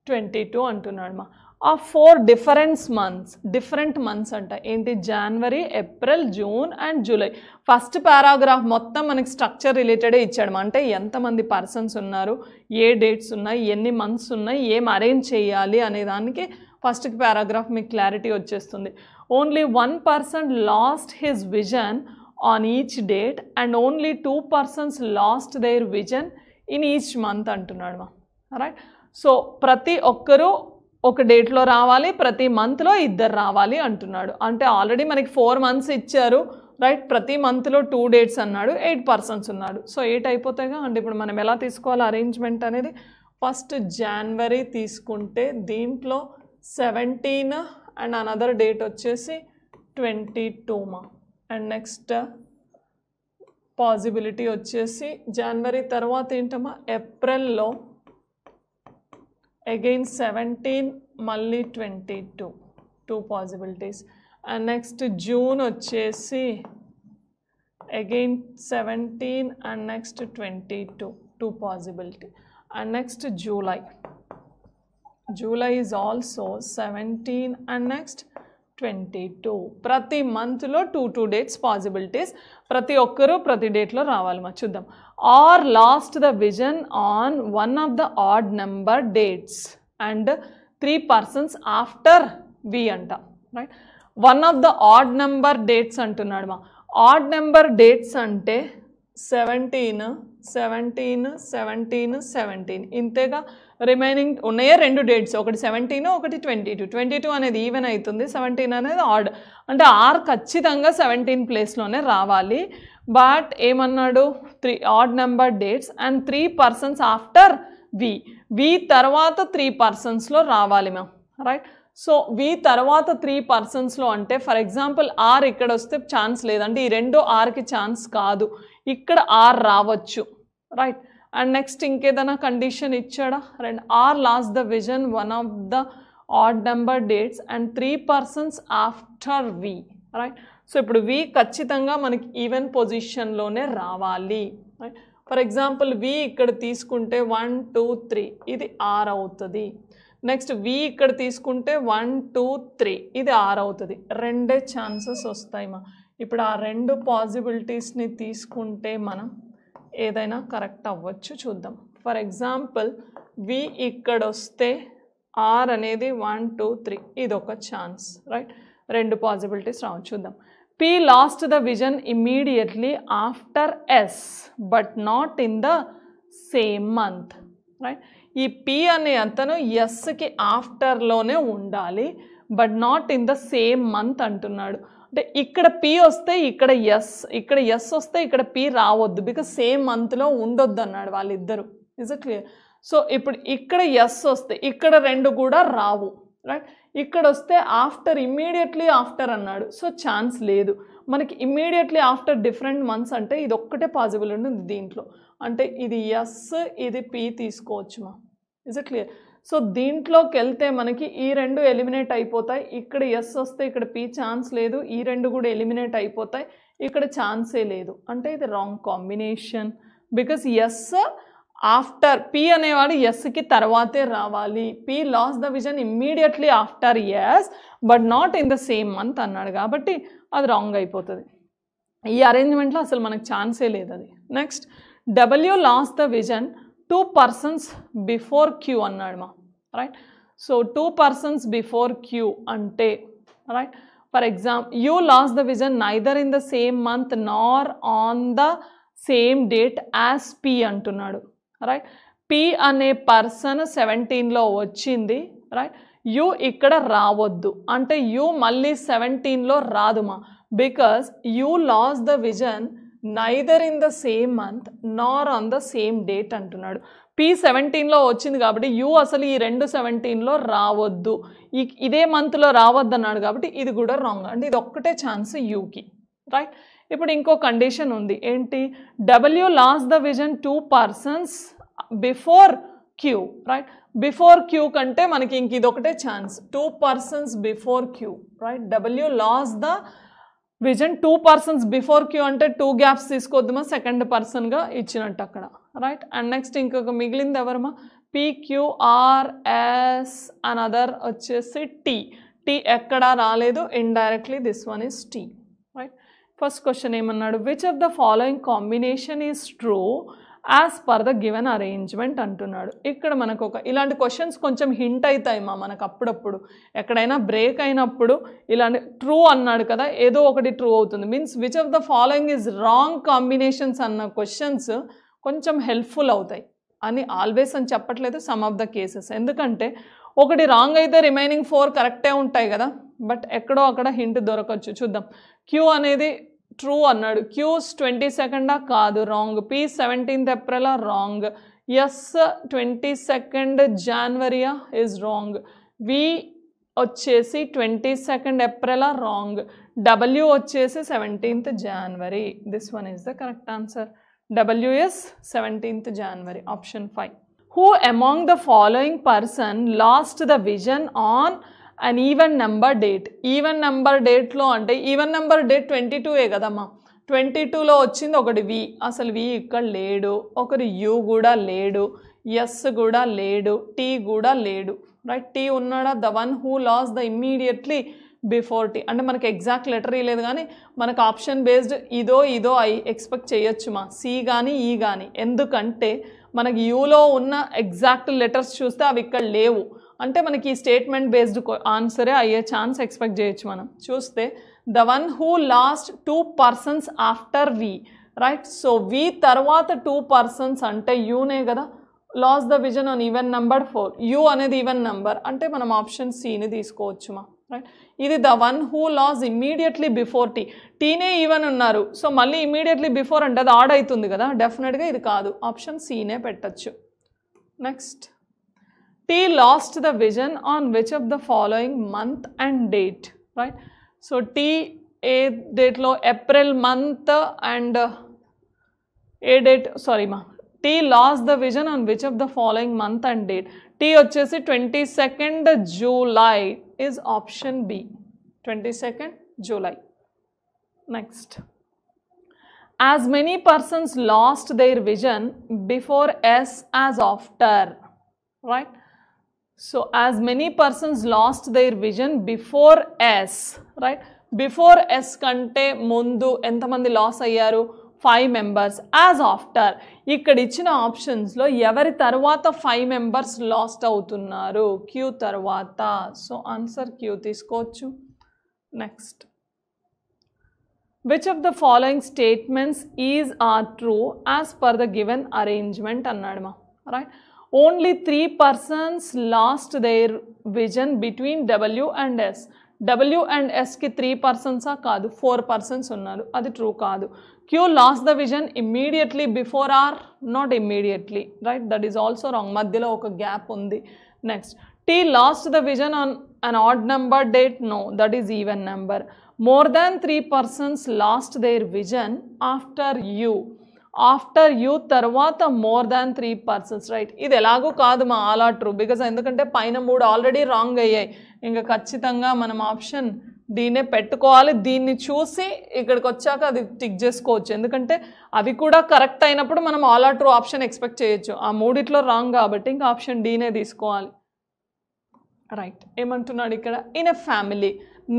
22 అంటున్నాడు మా. ఆ 4 డిఫరెంట్ మంత్స్ అంట. ఏంటి? January, April, June and July. First paragraph మొత్తం మనకి స్ట్రక్చర్ రిలేటెడే ఇచ్చాడు. అంటే ఎంతమంది పర్సన్స్ ఉన్నారు, ఏ డేట్స్ ఉన్నాయి, ఎన్ని మంత్స్ ఉన్నాయి, ఏం అరేంజ్ చేయాలి అనే దానికి ఫస్ట్ పారాగ్రాఫ్ మీకు క్లారిటీ వచ్చేస్తుంది. Only 1 person last his vision on each date and only 2 persons lost their vision in each month అంటున్నాడు మా. రైట్. సో ప్రతి ఒక్కరూ ఒక డేట్లో రావాలి, ప్రతి మంత్లో 2 రావాలి అంటున్నాడు. అంటే ఆల్రెడీ మనకి 4 months ఇచ్చారు, రైట్? ప్రతి మంత్లో 2 dates అన్నాడు, 8 persons ఉన్నాడు. సో 8 అయిపోతాయిగా. అంటే ఇప్పుడు మనం ఎలా తీసుకోవాలి అరేంజ్మెంట్ అనేది? ఫస్ట్ జనవరి తీసుకుంటే దీంట్లో 17 అండ్ అనదర్ డేట్ వచ్చేసి 22 మా. అండ్ నెక్స్ట్ పాసిబిలిటీ వచ్చేసి జనవరి తర్వాత ఏంటమ్మా? ఏప్రిల్లో అగైన్ 17 మళ్ళీ 22, 2 పాసిబిలిటీస్. అండ్ నెక్స్ట్ జూన్ వచ్చేసి again 17 and next 22, 2 possibility. And next July is also 17 and next 22. ప్రతి మంత్లో 2 dates పాసిబిలిటీస్. ప్రతి ఒక్కరూ ప్రతి డేట్లో రావాలి మా. చూద్దాం. R lost the vision on 1 of the odd number dates and 3 persons after V అంట. Right. 1 of the odd number dates అంటున్నాడు మా. ఆడ్ నెంబర్ డేట్స్ అంటే 17 17 17 17 ఇంతేగా. రిమైనింగ్ ఉన్నాయే 2 dates, ఒకటి 17 ఒకటి 22. 22 అనేది ఈవెన్ అవుతుంది, 17 అనేది ఆడ్. అంటే ఆర్ ఖచ్చితంగా 17 ప్లేస్లోనే రావాలి. బట్ ఏమన్నాడు? 3 odd number dates and 3 persons after V తర్వాత 3 personsలో రావాలి మ్యామ్. రైట్. సో వి తర్వాత 3 personsలో అంటే ఫర్ ఎగ్జాంపుల్ ఆర్ ఇక్కడ వస్తే ఛాన్స్ లేదంటే ఈ 2 ఆర్కి ఛాన్స్ కాదు, ఇక్కడ ఆర్ రావచ్చు. రైట్. అండ్ నెక్స్ట్ ఇంకేదైనా కండిషన్ ఇచ్చాడా? R lost the vision 1 of the odd number dates and 3 persons after V. Right. So ఇప్పుడు వి ఖచ్చితంగా మనకి ఈవెన్ పొజిషన్లోనే రావాలి. రైట్. ఫర్ ఎగ్జాంపుల్ వి ఇక్కడ తీసుకుంటే 1 2 3 ఇది ఆర్ అవుతుంది. నెక్స్ట్ వి ఇక్కడ తీసుకుంటే 1 2 3 ఇది ఆర్ అవుతుంది. 2 ఛాన్సెస్ వస్తాయి మా. ఇప్పుడు ఆ 2 పాసిబిలిటీస్ని తీసుకుంటే మనం ఏదైనా కరెక్ట్ అవ్వచ్చు. చూద్దాం. ఫర్ ఎగ్జాంపుల్ వి ఇక్కడ వస్తే ఆర్ అనేది 1 2 3 ఇది ఒక ఛాన్స్. రైట్. 2 పాసిబిలిటీస్ రావచ్చు. చూద్దాం. P lost the vision immediately after S but not in the same month. Right. ఈ P అనే అతను ఎస్కి ఆఫ్టర్లోనే ఉండాలి, but not in the same month అంటున్నాడు. అంటే ఇక్కడ P వస్తే ఇక్కడ ఎస్ వస్తే ఇక్కడ P రావద్దు, బికాజ్ సేమ్ మంత్లో ఉండొద్దు అన్నాడు వాళ్ళిద్దరు. Is it clear? సో ఇప్పుడు ఇక్కడ ఎస్ వస్తే ఇక్కడ 2 కూడా రావు. రైట్. ఇక్కడ వస్తే ఆఫ్టర్ ఇమ్మీడియట్లీ ఆఫ్టర్ అన్నాడు, సో ఛాన్స్ లేదు మనకి. ఇమ్మీడియట్లీ ఆఫ్టర్ డిఫరెంట్ మంత్స్ అంటే ఇది ఒక్కటే పాసిబుల్ ఉంటుంది దీంట్లో. అంటే ఇది ఎస్ ఇది P తీసుకోవచ్చు మా. Is it clear? సో దీంట్లోకి వెళ్తే మనకి ఈ 2 ఎలిమినేట్ అయిపోతాయి. ఇక్కడ ఎస్ వస్తే ఇక్కడ P ఛాన్స్ లేదు, ఈ 2 కూడా ఎలిమినేట్ అయిపోతాయి, ఇక్కడ ఛాన్సే లేదు. అంటే ఇది wrong combination. Because S after P అనేవాడు ఎస్కి తర్వాతే రావాలి. P lost the vision immediately after S but not in the same month అన్నాడు, కాబట్టి అది రాంగ్ అయిపోతుంది. ఈ అరేంజ్మెంట్లో అసలు మనకు ఛాన్సే లేదు అది. Next W lost the vision 2 persons before Q అన్నాడు మా. Right. So 2 persons before Q అంటే right. For example U lost the vision neither in the same month nor on the same date as P అంటున్నాడు. Right. P అనే person 17లో వచ్చింది. Right. You ఇక్కడ రావద్దు, అంటే యూ మళ్ళీ 17లో రాదు మా. Because you lost the vision neither in the same month nor on the same date అంటున్నాడు. P17లో వచ్చింది కాబట్టి యూ అసలు ఈ 217లో రావద్దు, ఇదే మంత్లో రావద్దు అన్నాడు కాబట్టి ఇది కూడా రాంగ్. అంటే ఇది ఒక్కటే ఛాన్స్ యూకి, రైట్. ఇప్పుడు ఇంకో కండిషన్ ఉంది ఏంటి, W last the vision 2 persons before Q, right. Before Q కంటే మనకి ఇంక ఇది ఒకటే chance, 2 persons before Q, right. W last the vision 2 persons before Q అంటే 2 గ్యాప్స్ తీసుకోవద్దుమా, సెకండ్ పర్సన్గా ఇచ్చినట్టు అక్కడ, రైట్. అండ్ నెక్స్ట్ ఇంకొక మిగిలింది ఎవరమ్మా, PQRS అనదర్ వచ్చేసి T ఎక్కడా రాలేదు, indirectly this one is T, right. First question ఏమన్నాడు, which of the following combination is true as per the given arrangement అంటున్నాడు. ఇక్కడ మనకు ఒక ఇలాంటి క్వశ్చన్స్ కొంచెం హింట్ అవుతాయి మనకు అప్పుడప్పుడు, ఎక్కడైనా బ్రేక్ అయినప్పుడు ఇలాంటి ట్రూ అన్నాడు కదా, ఏదో ఒకటి ట్రూ అవుతుంది, means which of the following is wrong combinations అన్న క్వశ్చన్స్ కొంచెం హెల్ప్ఫుల్ అవుతాయి అని. ఆల్వేస్ అని చెప్పట్లేదు, సమ్ ఆఫ్ ద కేసెస్, ఎందుకంటే ఒకటి రాంగ్ అయితే రిమైనింగ్ 4 కరెక్టే ఉంటాయి కదా, బట్ ఎక్కడో అక్కడ హింట్ దొరకచ్చు. చూద్దాం, Q అనేది ట్రూ అన్నాడు, Q's 22nd కాదు, wrong. P17th April wrong. S 22nd January is wrong. V వచ్చేసి 22nd April రాంగ్. W వచ్చేసి 17th January. This one is the correct answer. W is 17th January, option 5. Who among the following person lost the vision on an even number date? Even number డేట్లో అంటే even number date 22 కదమ్మా, 22లో వచ్చింది ఒకటి V, అసలు V ఇక్కడ లేడు, ఒకటి U కూడా లేడు, S కూడా లేడు, T కూడా లేడు, రైట్. T ఉన్నాడా, the one who lost the immediately before T, అంటే మనకి ఎగ్జాక్ట్ లెటర్ లేదు కానీ మనకు ఆప్షన్ బేస్డ్ ఇదో అయి ఎక్స్పెక్ట్ చేయొచ్చు మా, C కానీ E కానీ, ఎందుకంటే మనకి యూలో ఉన్న ఎగ్జాక్ట్ లెటర్స్ చూస్తే అవి ఇక్కడ లేవు, అంటే మనకి ఈ స్టేట్మెంట్ బేస్డ్ ఆన్సరే అయ్యే ఛాన్స్ ఎక్స్పెక్ట్ చేయొచ్చు మనం. చూస్తే the one who lost 2 persons after V, right. So V తర్వాత 2 persons అంటే యూనే కదా, lost the vision on even number 4, U అనేది ఈవెన్ నెంబర్ అంటే మనం ఆప్షన్ Cని తీసుకోవచ్చు మా, రైట్. ఇది the one who lost immediately before టీనే ఈవెన్ ఉన్నారు, సో మళ్ళీ ఇమ్మీడియట్లీ బిఫోర్ అంటే అది ఆడ్ అవుతుంది కదా, డెఫినెట్గా ఇది కాదు, ఆప్షన్ Cనే పెట్టచ్చు. Next, T lost the vision on which of the following month and date, right. So T ఏ డేట్లో, ఏప్రిల్ మంత్ అండ్ ఏ డేట్, సారీ మా, T lost the vision on which of the following month and date. T వచ్చేసి 22nd July is option B, 22nd July. Next, as many persons lost their vision before S as after, right. So as many persons lost their vision before S, right. Before S కంటే ముందు ఎంతమంది loss అయ్యారు, 5 members. As after ఇక్కడ ఇచ్చిన ఆప్షన్స్లో ఎవరి తర్వాత 5 members lost అవుతున్నారు, Q తర్వాత, సో ఆన్సర్ Q తీసుకోవచ్చు. Next, which of the following statements is or true as per the given arrangement అన్నాడు మా, right. Only 3 persons lost their vision between W and S. W and Sకి 3 persons కాదు, 4 persons ఉన్నారు, అది true కాదు. Q lost the vision immediately before or not immediately, right, that is also wrong, మధ్యలో ఒక gap ఉంది. Next, T lost the vision on an odd number date, no, that is even number. More than 3 persons lost their vision after U, after U తర్వాత more than 3 persons, right. ఇది ఎలాగో కాదు మా, all are true, because ఎందుకంటే పైన 3 already wrong అయ్యాయి, ఇంకా ఖచ్చితంగా మనం ఆప్షన్ దీన్నే పెట్టుకోవాలి. దీన్ని చూసి ఇక్కడికి వచ్చాక అది టిక్ చేసుకోవచ్చు, ఎందుకంటే అవి కూడా కరెక్ట్ అయినప్పుడు మనం all are true option expect చేయొచ్చు. ఆ మూడిట్లో రాంగ్ కాబట్టి ఇంకా ఆప్షన్ డీనే తీసుకోవాలి, రైట్. ఏమంటున్నాడు ఇక్కడ, ఇన్ ఎ ఫ్యామిలీ,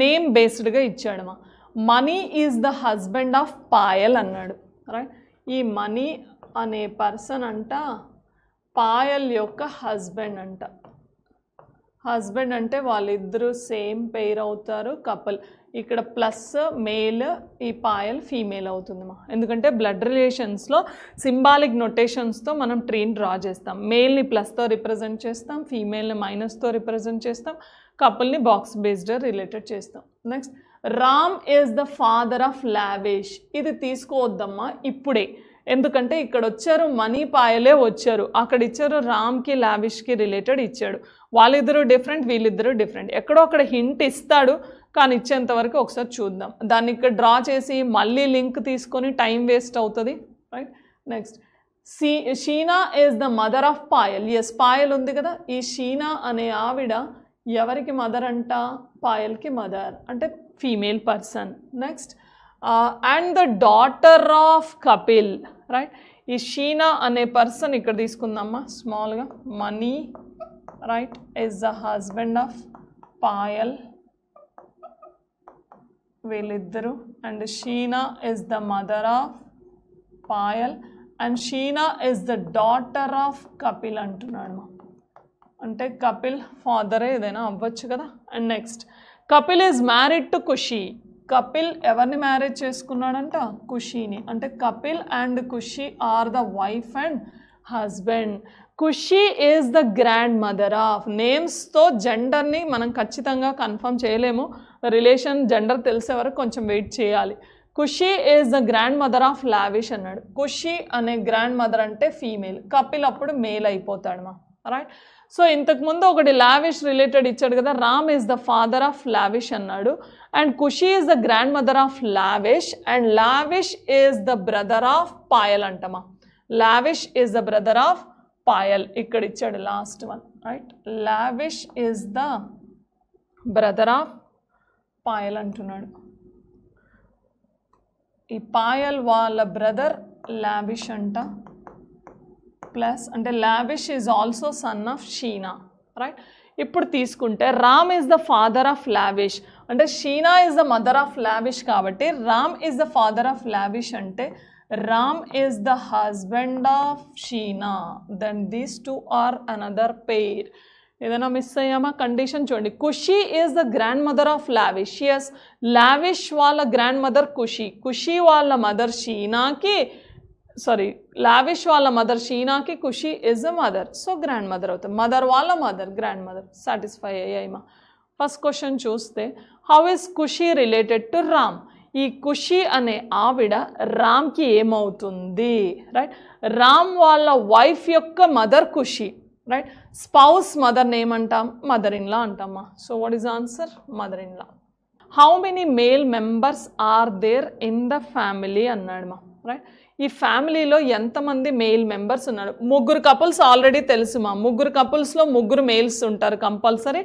నేమ్ బేస్డ్గా ఇచ్చాడమ్మా. Mani is the husband of Payal అన్నాడు, రైట్. ఈ మనీ అనే పర్సన్ అంట పాయల్ యొక్క హస్బెండ్ అంట. హస్బెండ్ అంటే వాళ్ళిద్దరూ సేమ్ పెయిర్ అవుతారు, కపుల్. ఇక్కడ ప్లస్ మేల్, ఈ పాయల్ ఫీమేల్ అవుతుందమ్మా, ఎందుకంటే బ్లడ్ రిలేషన్స్లో సింబాలిక్ నొటేషన్స్తో మనం ట్రీని డ్రా చేస్తాం. మేల్ని ప్లస్తో రిప్రజెంట్ చేస్తాం, ఫీమేల్ని మైనస్తో రిప్రజెంట్ చేస్తాం, కపుల్ని బాక్స్ బేస్డ్ రిలేటెడ్ చేస్తాం. Next, Ram is the father of lavish. ఇది తీసుకోవద్దమ్మా ఇప్పుడే, ఎందుకంటే ఇక్కడ వచ్చారు మనీ పాయలే వచ్చారు, అక్కడ ఇచ్చారు రామ్కి లావిష్కి రిలేటెడ్ ఇచ్చాడు. వాళ్ళిద్దరూ డిఫరెంట్, వీళ్ళిద్దరూ డిఫరెంట్. ఎక్కడో అక్కడ హింట్ ఇస్తాడు, కానీ ఇచ్చేంత వరకు ఒకసారి చూద్దాం. దాన్ని ఇక్కడ డ్రా చేసి మళ్ళీ లింక్ తీసుకొని టైం వేస్ట్ అవుతుంది, right. Next Sheena is the mother of Payal. Yes, Payal ఉంది కదా, ఈ షీనా అనే ఆవిడ ఎవరికి మదర్ అంట? పాయల్కి మదర్, అంటే female person. Next and the daughter of Kapil, right. ఈ షీనా అనే పర్సన్ ఇక్కడ తీసుకుందామా స్మాల్గా, Mani, right, is the husband of Payal, వీళ్ళిద్దరు. And Sheena is the mother of Payal and Sheena is the daughter of Kapil అంటున్నాడు. అంటే కపిల్ ఫాదరే ఏదైనా అవ్వచ్చు కదా. And next Kapil is married to Khushi. Kapil ఎవరిని మ్యారేజ్ చేసుకున్నాడంట? ఖుషీని. అంటే Kapil and Khushi are the wife and husband. Khushi is the grand mother of. నేమ్స్తో జెండర్ని మనం ఖచ్చితంగా కన్ఫర్మ్ చేయలేము, రిలేషన్ జెండర్ తెలిసే వరకు కొంచెం వెయిట్ చేయాలి. Khushi is the grand mother of Lavish అన్నాడు. ఖుషి అనే గ్రాండ్ మదర్ అంటే ఫీమేల్, కపిల్ అప్పుడు మేల్ అయిపోతాడు మా, రైట్. సో ఇంతకుముందు ఒకటి లావిష్ రిలేటెడ్ ఇచ్చాడు కదా, Ram is the father of Lavish అన్నాడు. And Khushi is the grand mother of Lavish and Lavish is the brother of Payal అంటమా. Lavish is the brother of Payal, ఇక్కడ ఇచ్చాడు last one, right. Lavish is the brother of Payal అంటున్నాడు. ఈ పాయల్ వాళ్ళ బ్రదర్ లావిష్ అంట, ప్లస్ అంటే Lavish is also son of Sheena, right. ఇప్పుడు తీసుకుంటే Ram is the father of Lavish, అంటే Sheena is the mother of Lavish కాబట్టి Ram is the father of Lavish అంటే Ram is the husband of Sheena. Then these two are another pair. ఏదైనా మిస్ అయ్యామా? కండిషన్ చూడండి. Khushi is the grand mother of Lavish. Yes, Lavish వాళ్ళ grand mother Khushi, Khushi వాళ్ళ mother షీనాకి, sorry Lavish వాళ్ళ మదర్ షీనాకి Khushi is a mother, so grand mother అవుతుంది. మదర్ వాళ్ళ మదర్ గ్రాండ్ మదర్. సాటిస్ఫై అయ్యాయిమా? ఫస్ట్ క్వశ్చన్ చూస్తే how is Khushi related to Ram. ఈ ఖుషి అనే ఆవిడ రామ్కి ఏమవుతుంది, రైట్. రామ్ వాళ్ళ వైఫ్ యొక్క మదర్ ఖుషి, రైట్. స్పౌస్ మదర్ని ఏమంటాం? మదర్ ఇన్ లా అంటామా. So what is answer? Mother in law. How many male members are there in the family అన్నాడు మా, రైట్. ఈ ఫ్యామిలీలో ఎంతమంది మేల్ మెంబర్స్ ఉన్నారు? ముగ్గురు కపుల్స్ ఆల్రెడీ తెలుసు మా, ముగ్గురు కపుల్స్లో ముగ్గురు మేల్స్ ఉంటారు compulsory.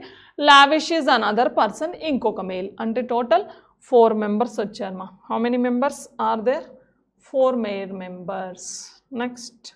Lavish is another person, ఇంకొక మేల్, అంటే టోటల్ 4 members వచ్చారు మా. How many members are there? 4 male members. Next